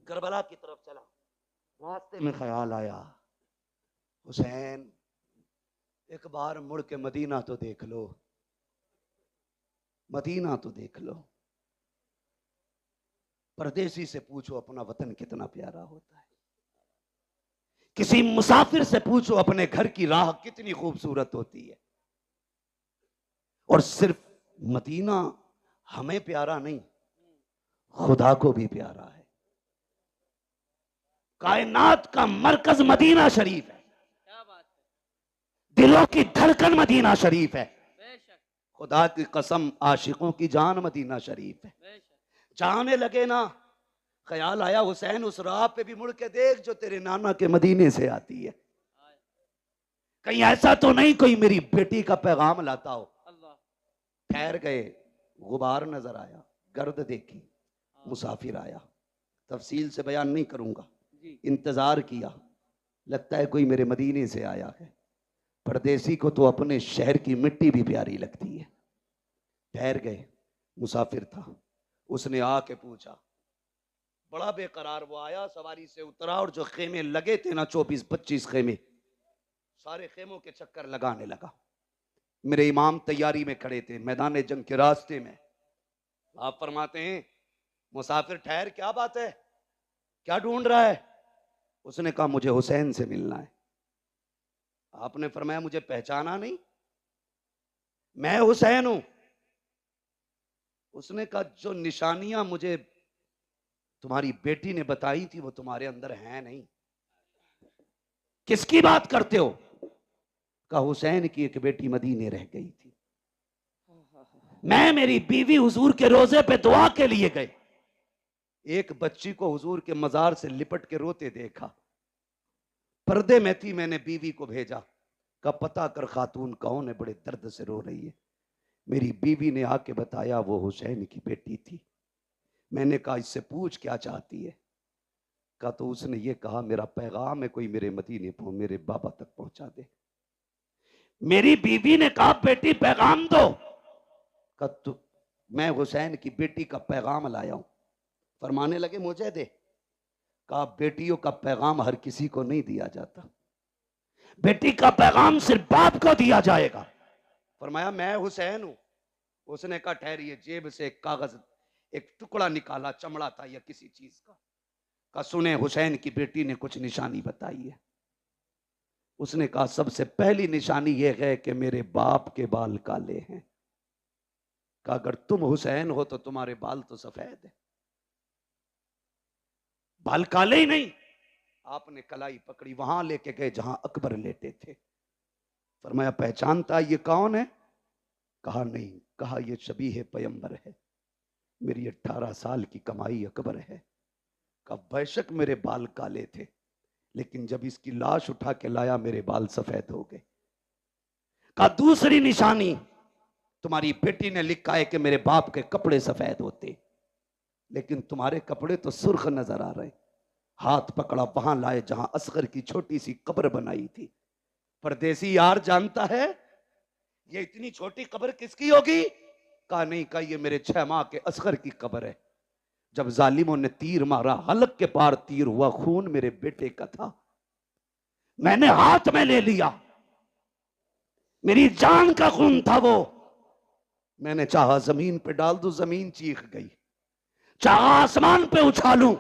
करबला की तरफ चला, रास्ते में ख्याल आया हुसैन एक बार मुड़ के मदीना तो देख लो, मदीना तो देख लो, परदेसी से पूछो अपना वतन कितना प्यारा होता है। किसी मुसाफिर से पूछो अपने घर की राह कितनी खूबसूरत होती है। और सिर्फ मदीना हमें प्यारा नहीं, खुदा को भी प्यारा है। कायनात का मरकज मदीना शरीफ है, क्या बात है, दिलों की धड़कन मदीना शरीफ है। बेशक खुदा की कसम आशिकों की जान मदीना शरीफ है। बेशक। जाने लगे ना, ख्याल आया हुसैन उस राह पे भी मुड़ के देख जो तेरे नाना के मदीने से आती है। कहीं ऐसा तो नहीं कोई मेरी बेटी का पैगाम लाता हो। अल्लाह, ठहर गए, गुबार नजर आया, गर्द देखी, मुसाफिर आया। तफसील से बयान नहीं करूंगा। जी इंतजार किया, लगता है कोई मेरे मदीने से आया है। परदेसी को तो अपने शहर की मिट्टी भी प्यारी लगती है। ठहर गए, मुसाफिर था। उसने आके पूछा, बड़ा बेकरार वो आया, सवारी से उतरा और जो खेमे लगे थे ना, 24-25 खेमे, सारे खेमों के चक्कर लगाने लगा। मेरे इमाम तैयारी में खड़े थे, मैदान जंग के रास्ते में। आप फरमाते हैं, मुसाफिर ठहर, क्या बात है, क्या ढूंढ रहा है? उसने कहा, मुझे हुसैन से मिलना है। आपने फरमाया, मुझे पहचाना नहीं? मैं हुसैन हूं। उसने कहा, जो निशानियां मुझे तुम्हारी बेटी ने बताई थी वो तुम्हारे अंदर हैं नहीं। किसकी बात करते हो? कहा, हुसैन की एक बेटी मदीने रह गई थी। मैं मेरी बीवी हुजूर के रोजे पे दुआ के लिए गए, एक बच्ची को हुजूर के मजार से लिपट के रोते देखा। पर्दे में थी, मैंने बीवी को भेजा, का पता कर खातून कौन है, बड़े दर्द से रो रही है। मेरी बीवी ने आके बताया वो हुसैन की बेटी थी। मैंने कहा, इससे पूछ क्या चाहती है? कहा, तो उसने ये कहा, मेरा पैगाम है कोई मेरे मदीने को मेरे बाबा तक पहुंचा दे। मेरी बीवी ने कहा, बेटी पैगाम दो। कहा, तू, मैं हुसैन की बेटी का पैगाम लाया हूं। फरमाने लगे, मुझे दे। कहा, बेटियों का पैगाम हर किसी को नहीं दिया जाता, बेटी का पैगाम सिर्फ बाप को दिया जाएगा। फरमाया, मैं हुसैन हूं। उसने कहा, ठहरिए, जेब से एक कागज, एक टुकड़ा निकाला, चमड़ा था या किसी चीज का। कहा, सुने, हुसैन की बेटी ने कुछ निशानी बताई है। उसने कहा, सबसे पहली निशानी यह है कि मेरे बाप के बाल काले हैं। कहा, अगर तुम हुसैन हो तो तुम्हारे बाल तो सफेद है। बाल काले ही नहीं। आपने कलाई पकड़ी, वहां लेके गए जहां अकबर लेटे थे। फरमाया, पहचानता ये कौन है? कहा, नहीं। कहा, ये शबीह पैगंबर है, मेरी 18 साल की कमाई अकबर है। कहा, बेशक मेरे बाल काले थे, लेकिन जब इसकी लाश उठा के लाया मेरे बाल सफेद हो गए। कहा, दूसरी निशानी, तुम्हारी बेटी ने लिखा है कि मेरे बाप के कपड़े सफेद होते, लेकिन तुम्हारे कपड़े तो सुर्ख नजर आ रहे। हाथ पकड़ा, वहां लाए जहां असगर की छोटी सी कब्र बनाई थी। परदेसी यार जानता है ये इतनी छोटी कब्र किसकी होगी? कहा, नहीं। कहा, ये मेरे 6 माह के असगर की कब्र है। जब जालिमों ने तीर मारा, हलक के पार तीर हुआ, खून मेरे बेटे का था, मैंने हाथ में ले लिया, मेरी जान का खून था वो। मैंने चाहा जमीन पे डाल दूं, जमीन चीख गई। चाहा आसमान पे उछालूं।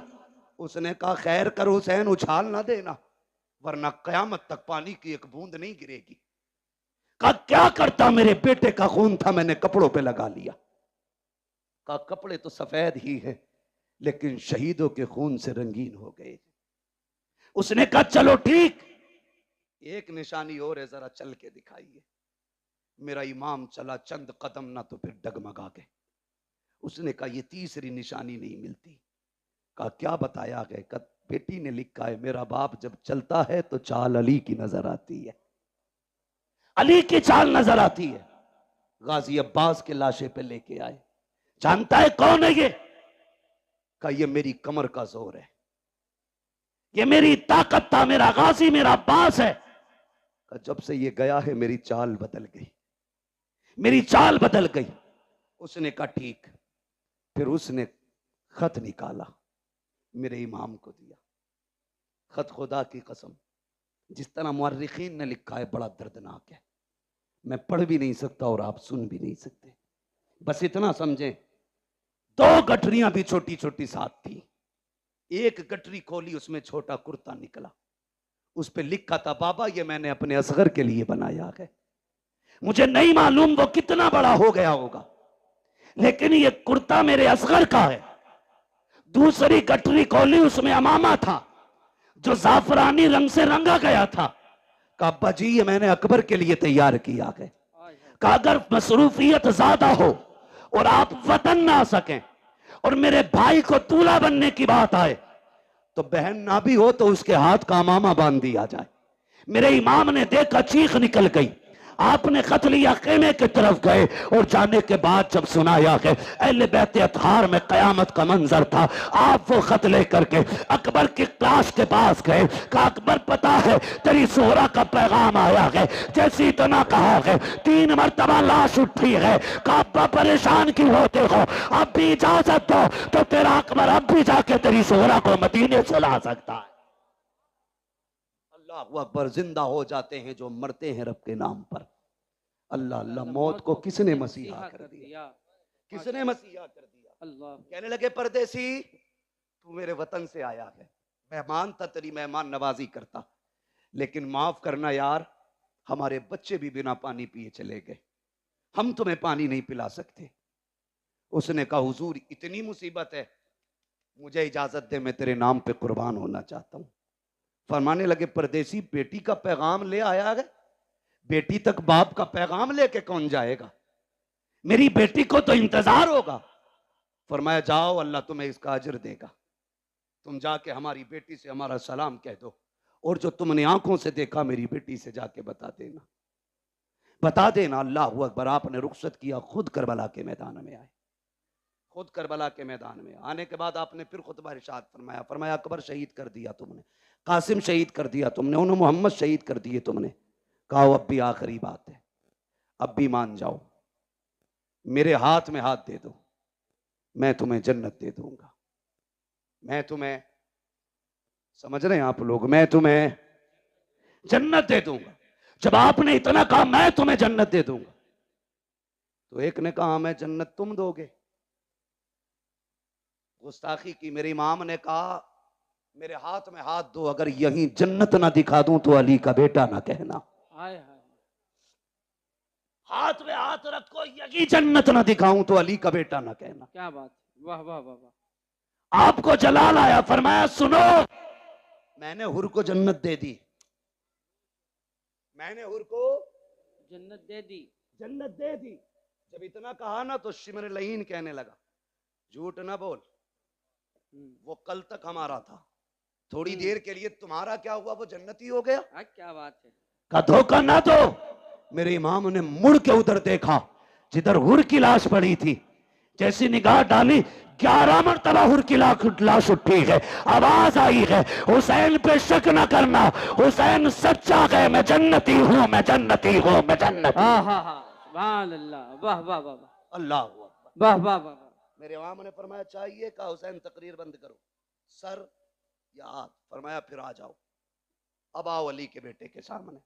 उसने कहा, खैर कर हुसैन, उछाल ना देना, वरना कयामत तक पानी की एक बूंद नहीं गिरेगी। कहा, क्या करता, मेरे बेटे का खून था, मैंने कपड़ों पे लगा लिया। कहा, कपड़े तो सफेद ही हैं, लेकिन शहीदों के खून से रंगीन हो गए। उसने कहा, चलो ठीक, एक निशानी और है, जरा चल के दिखाइए। मेरा इमाम चला चंद कदम, ना तो फिर डगमगा गए। उसने कहा, ये तीसरी निशानी नहीं मिलती। कहा, क्या बताया गया? कहा, बेटी ने लिखा है, मेरा बाप जब चलता है तो चाल अली की नजर आती है, अली की चाल नजर आती है। गाजी अब्बास के लाशे पे लेके आए। जानता है कौन है ये? कहा, ये मेरी कमर का जोर है, ये मेरी ताकत था, मेरा गाजी, मेरा अब्बास है। कहा, जब से ये गया है मेरी चाल बदल गई, मेरी चाल बदल गई। उसने कहा, ठीक। फिर उसने खत निकाला, मेरे इमाम को दिया। खत खुदा की कसम, जिस तरह मुअर्रिखीन ने लिखा है, बड़ा दर्दनाक है। मैं पढ़ भी नहीं सकता और आप सुन भी नहीं सकते। बस इतना समझें, 2 गठरियां भी छोटी छोटी साथ थी। एक गठरी खोली, उसमें छोटा कुर्ता निकला। उस पे लिखा था, बाबा ये मैंने अपने असगर के लिए बनाया है। मुझे नहीं मालूम वो कितना बड़ा हो गया होगा, लेकिन ये कुर्ता मेरे असगर का है। दूसरी गठरी खोली, उसमें अमामा था जो जाफरानी रंग से रंगा गया था। कहा अब्बा जी ये मैंने अकबर के लिए तैयार किया है। कहा अगर मसरूफियत ज्यादा हो और आप वतन ना आ सकें और मेरे भाई को दूल्हा बनने की बात आए, तो बहन ना भी हो तो उसके हाथ का अमामा बांध दिया जाए। मेरे इमाम ने देखा, चीख निकल गई। आपने खत लिया, खेमे की तरफ गए और जाने के बाद जब सुनाया कि अहले बैत अतहार में कयामत का मंजर था, आप वो खत लेकर के अकबर की क्लास के पास गए। कहा अकबर पता है तेरी सोहरा का पैगाम आया है। जैसे इतना कहा है 3 मरतबा लाश उठी है। कहा अब्बा परेशान क्यों होते हो, अब भी इजाजत दो तो तेरा अकबर अब भी जाके तेरी सोहरा को मदीने से ला सकता है। अल्लाह अकबर, जिंदा हो जाते हैं जो मरते हैं रब के नाम पर। अल्लाह अल्लाह, मौत को किसने मसीहा कर दिया, किसने मसीहा कर दिया। अल्लाह कहने लगे परदेसी तू मेरे वतन से आया है, मेहमान था, तेरी मेहमान नवाजी करता, लेकिन माफ करना यार, हमारे बच्चे भी बिना पानी पिए चले गए, हम तुम्हें पानी नहीं पिला सकते। उसने कहा हुजूर इतनी मुसीबत है, मुझे इजाजत दे, मैं तेरे नाम पे कुर्बान होना चाहता हूं। फरमाने लगे परदेसी बेटी का पैगाम ले आया है, बेटी तक बाप का पैगाम लेके कौन जाएगा, मेरी बेटी को तो इंतजार होगा। फरमाया जाओ, अल्लाह तुम्हें इसका अजर देगा, तुम जाके हमारी बेटी से हमारा सलाम कह दो, और जो तुमने आंखों से देखा मेरी बेटी से जाके बता देना, बता देना। अल्लाह अकबर, आपने रुखसत किया, खुद करबला के मैदान में आए। खुद करबला के मैदान में आने के बाद आपने फिर खुतबा इरशाद फरमाया। फरमाया अकबर शहीद कर दिया तुमने, कासिम शहीद कर दिया तुमने, उन्होंने मोहम्मद शहीद कर दिए तुमने। कहा अब भी आखिरी बात है, अब भी मान जाओ, मेरे हाथ में हाथ दे दो, मैं तुम्हें जन्नत दे दूंगा। मैं तुम्हें, समझ रहे हैं आप लोग, मैं तुम्हें जन्नत दे दूंगा। जब आपने इतना कहा मैं तुम्हें जन्नत दे दूंगा, तो एक ने कहा मैं जन्नत तुम दोगे, गुस्ताखी की। मेरे इमाम ने कहा मेरे हाथ में हाथ दो, अगर यहीं जन्नत ना दिखा दूं तो अली का बेटा ना कहना। हाय हाय हाथ में हाथ रखो, यही जन्नत ना दिखाऊं तो अली का बेटा ना कहना। क्या बात, वाह वाह वाह वाह। आपको जलाल आया, फरमाया सुनो, मैंने हुर को जन्नत दे दी, मैंने हुर को जन्नत दे दी। जन्नत दे दी। जब इतना कहा ना तो शिमर लहीन कहने लगा झूठ ना बोल, वो कल तक हमारा था, थोड़ी देर के लिए तुम्हारा क्या हुआ, वो जन्नती हो गया। क्या बात है। का धोखा ना दो। मेरे इमाम ने मुड़ के उधर देखा जिधर हुर की लाश पड़ी थी, जैसी निगाह डाली 11 मरतबा हुर की लाश उठी है, आवाज आई है हुसैन पे शक न करना, हुसैन सच्चा है, मैं जन्नती हूं, मैं जन्नती हूं, मैं जन्नती। हाँ हाँ हाँ, सुभान अल्लाह, वाह वाह वाह वाह, अल्लाह वाह वाह वाह। मेरे इमाम ने फरमाया चाहिए, कहा हुसैन तकरीर बंद करो, सर या हाथ। फरमाया फिर आ जाओ, अब आओ अली के बेटे के सामने।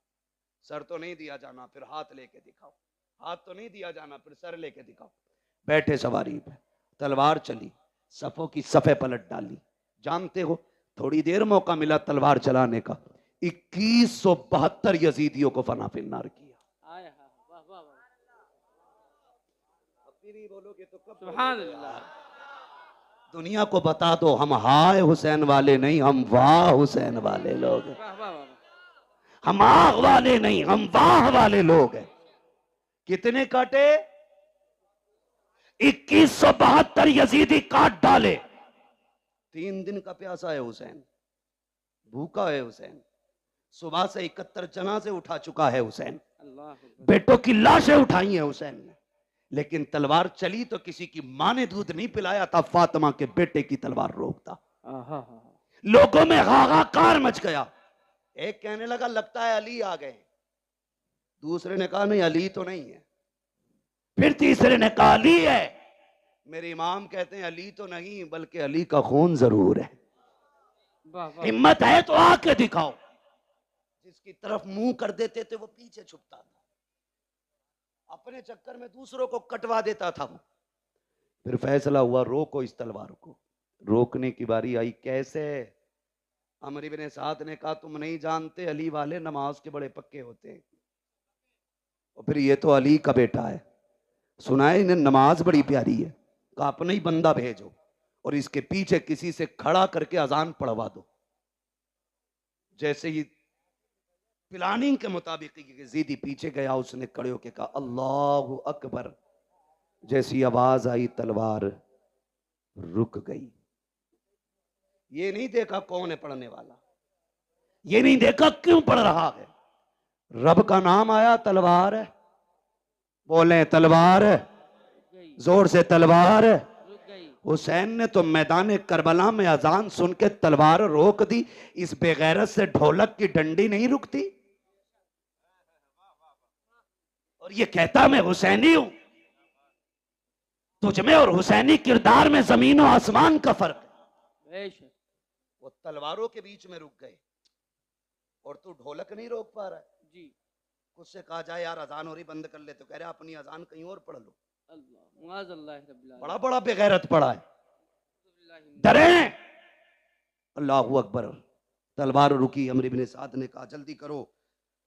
सर तो नहीं दिया जाना, फिर हाथ लेके दिखाओ, हाथ तो नहीं दिया जाना, फिर सर लेके दिखाओ। बैठे सवारी पे, तलवार चली, सफों की सफे पलट डाली। जानते हो थोड़ी देर मौका मिला तलवार चलाने का, 2172 यजीदियों को फना फिन्नार किया। नहीं बोलोगे तो कब? सुभान अल्लाह। दुनिया को बता दो हम हाय हुसैन वाले नहीं, हम वाह हुसैन वाले लोग हैं। हम आह वाले नहीं, हम वाह वाले लोग हैं। कितने काटे? 2172 यजीदी काट डाले। 3 दिन का प्यासा है हुसैन, भूखा है हुसैन, सुबह से 71 जनाजे उठा चुका है हुसैन, बेटों की लाशें उठाई हैं हुसैन ने, लेकिन तलवार चली तो किसी की मां ने दूध नहीं पिलाया था, फातिमा के बेटे की तलवार रोकता। लोगों में हाहाकार मच गया। एक कहने लगा लगता है अली आ गए, दूसरे ने कहा नहीं अली तो नहीं है, फिर तीसरे ने कहा अली है। मेरे इमाम कहते हैं अली तो नहीं बल्कि अली का खून जरूर है। हिम्मत है तो आके दिखाओ। जिसकी तरफ मुंह कर देते थे वो पीछे छुपता था, अपने चक्कर में दूसरों को कटवा देता था वो। फिर फैसला हुआ रोको इस तलवार को। रोकने की बारी आई, कैसे? अमर इब्न साद ने कहा तुम नहीं जानते, अली वाले नमाज के बड़े पक्के होते हैं। और फिर ये तो अली का बेटा है, सुना है इन्हें नमाज बड़ी प्यारी है, कहा अपना ही बंदा भेजो और इसके पीछे किसी से खड़ा करके अजान पढ़वा दो। जैसे ही प्लानिंग के मुताबिक यजीदी पीछे गया, उसने खड़े होकर कहा अल्लाहु अकबर। जैसी आवाज आई तलवार रुक गई। ये नहीं देखा कौन है पढ़ने वाला, ये नहीं देखा क्यों पढ़ रहा है, रब का नाम आया, तलवार है। बोले तलवार है, जोर से तलवार है। हुसैन ने तो मैदान करबला में अजान सुन के तलवार रोक दी। इस बेगैरत से ढोलक की डंडी नहीं रुकती। और ये कहता मैं हुसैनी हूं। तुझमें और हुसैनी किरदार में जमीन और आसमान का फर्क है। वो तलवारों के बीच में रुक गए और तू ढोलक नहीं रोक पा रहा है जी। उससे कहा जाए यार अजान हो रही, बंद कर ले, तो कह रहे अपनी अजान कहीं और पढ़ लो। बड़ा बड़ा बेगैरत पड़ा है। डरे अल्लाहू अकबर। तलवार रुकी। अमर इब्न साद ने कहा जल्दी करो,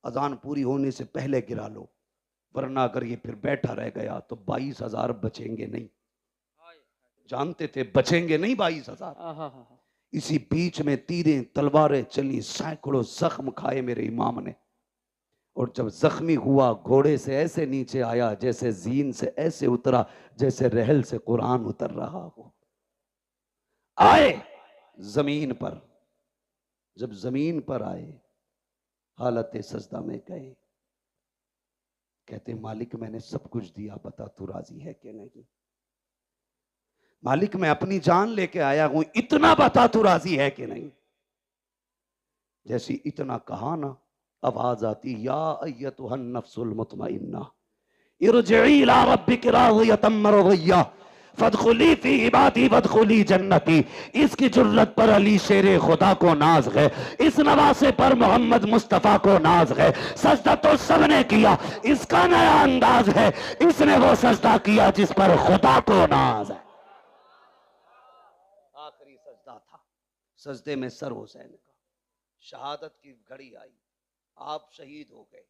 अजान पूरी होने से पहले गिरा लो, वरना अगर ये फिर बैठा रह गया तो 22,000 बचेंगे नहीं। जानते थे बचेंगे नहीं 22,000। इसी बीच में तीरें तलवारें चली, सैकड़ों जख्म खाए मेरे इमाम ने। और जब जख्मी हुआ घोड़े से ऐसे नीचे आया जैसे जीन से ऐसे उतरा जैसे रहल से कुरान उतर रहा हो। आए जमीन पर, जब जमीन पर आए हालत सजदा में गए। कहते मालिक मैंने सब कुछ दिया, बता तू राजी है कि नहीं। मालिक मैं अपनी जान लेके आया हूं, इतना बता तू राजी है कि नहीं। जैसी इतना कहा ना, आवाज आती या अय्यतुहन नफ्सुल मुतमइन्ना इरजिई इला रब्बिकी राज़ियतम मरज़िय्या फदखुली फी इबादी वदखुली जन्नती। इसकी जुर्रत पर अली शेरे खुदा को नाज है, इस नवासे पर मोहम्मद मुस्तफा को नाज है। सजदा तो सबने किया, इसका नया अंदाज है, इसने वो सजदा किया जिस पर खुदा को नाज है। आखिरी सजदा था, सजदे में सर हुसैन का। शहादत की घड़ी आई, आप शहीद हो गए।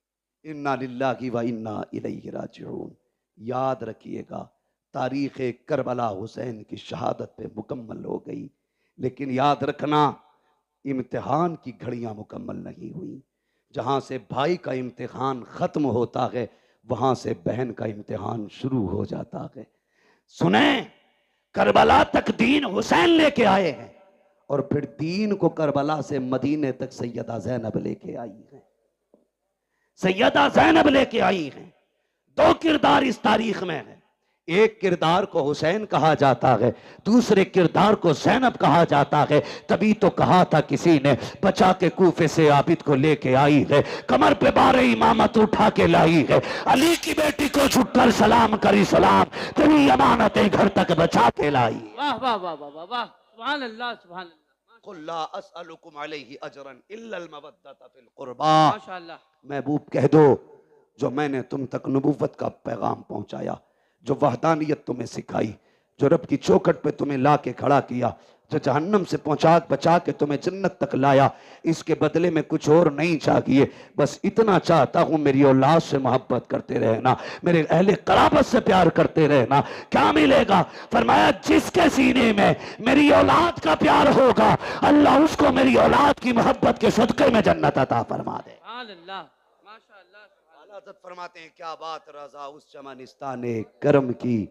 इन्ना लिल्लाहि व इन्ना इलैहि राजिऊन। याद रखिएगा तारीख करबला हुसैन की शहादत पे मुकम्मल हो गई, लेकिन याद रखना इम्तिहान की घड़ियां मुकम्मल नहीं हुई। जहां से भाई का इम्तिहान खत्म होता है वहां से बहन का इम्तिहान शुरू हो जाता है। सुने, करबला तक दीन हुसैन लेके आए हैं और फिर दीन को करबला से मदीने तक सैयदा ज़ैनब लेके आई है। सैयदा ज़ैनब लेके आई हैं। दो किरदार इस तारीख में है। एक किरदार को हुसैन कहा जाता है, दूसरे किरदार को ज़ैनब कहा जाता है। तभी तो कहा था किसी ने, बचा के कूफे से आबिद को लेके आई है, कमर पे बारे इमामत उठा के लाई है। अली की बेटी को छुटकर सलाम करी सलाम, तेरी अमानतें घर तक बचा के लाई। वाह वाह वाह वाह वाह, सुभान अल्लाह सुभान अल्लाह। कुल ला अस्अलुकुम अलैहि अजरन इल्लल मवद्दत फिल कुर्बा। माशाअल्लाह। महबूब कह दो जो मैंने तुम तक नबूवत का पैगाम पहुंचाया, जो वहदानियत तुम्हें सिखाई, जो रब की चौखट पे तुम्हें ला के खड़ा किया, जो जहन्नम से पहुंचा बचा के तुम्हें जन्नत तक लाया, इसके बदले में कुछ और नहीं चाहिए। बस इतना चाहता हूं मेरी औलाद से मोहब्बत करते रहना, मेरे अहले कराबत से प्यार करते रहना। क्या मिलेगा? फरमाया जिसके सीने में मेरी औलाद का प्यार होगा अल्लाह उसको मेरी औलाद की मोहब्बत के सदके में जन्नत अता फरमा दे। फरमाते हैं क्या बात रजा उस चमनिस्ताने करम की,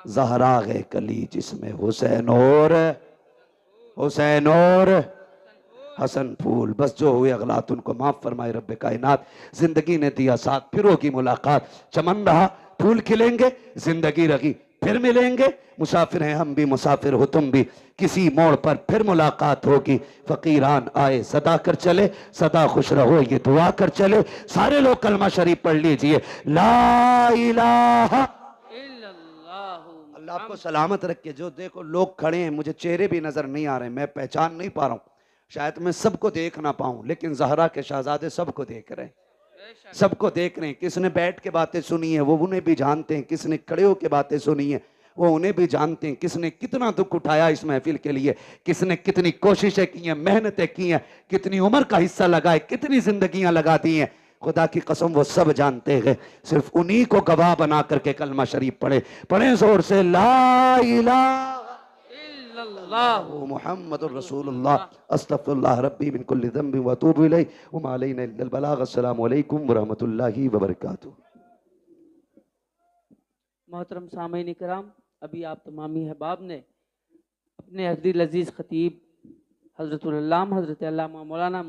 ज़हरा है कली जिसमें हुसैन और हसन फूल। बस जो हुए अगलात उनको माफ फरमाए रब्बे कायनात। जिंदगी ने दिया साथ, फिर होगी मुलाकात। चमन रहा फूल खिलेंगे, जिंदगी रही फिर मिलेंगे। मुसाफिर हैं हम भी, मुसाफिर हो तुम भी, किसी मोड़ पर फिर मुलाकात होगी। फकीरान आए सदा कर चले, सदा खुश रहो ये दुआ कर चले। सारे लोग कलमा शरीफ पढ़ लीजिए, ला इलाहा इल्लल्लाह। अल्लाह आपको सलामत रखे। जो देखो लोग खड़े हैं, मुझे चेहरे भी नजर नहीं आ रहे, मैं पहचान नहीं पा रहा हूँ, शायद मैं सबको देख ना पाऊं, लेकिन ज़हरा के शहजादे सबको देख रहे हैं, सबको देख रहे हैं। किसने बैठ के बातें सुनी है वो उन्हें भी जानते हैं, किसने खड़े होकर बातें सुनी है वो उन्हें भी जानते हैं किसने कितना दुख उठाया इस महफिल के लिए, किसने कितनी कोशिशें की हैं, मेहनतें की हैं, कितनी उम्र का हिस्सा लगाए, कितनी जिंदगियां लगा दी हैं। खुदा की कसम वो सब जानते हैं। सिर्फ उन्हीं को गवाह बना करके कलमा शरीफ पढ़े। पढ़े जोर से ला इलाहा मुहम्मदुर रसूलुल्लाह अस्तगफिरुल्लाह रब्बी मिन कुल्ली ज़ंबिन व अतूबु इलैहि व मा अलैना इल्लल बलाग। अस्सलामु अलैकुम व रहमतुल्लाहि व बरकातुहू। मोहतरम सामीन इकराम, अभी आप तमामी अहबाब ने अपने अज़ीज़ खतीब हज़रतुल अल्लामा हज़रत अल्लामा मौलाना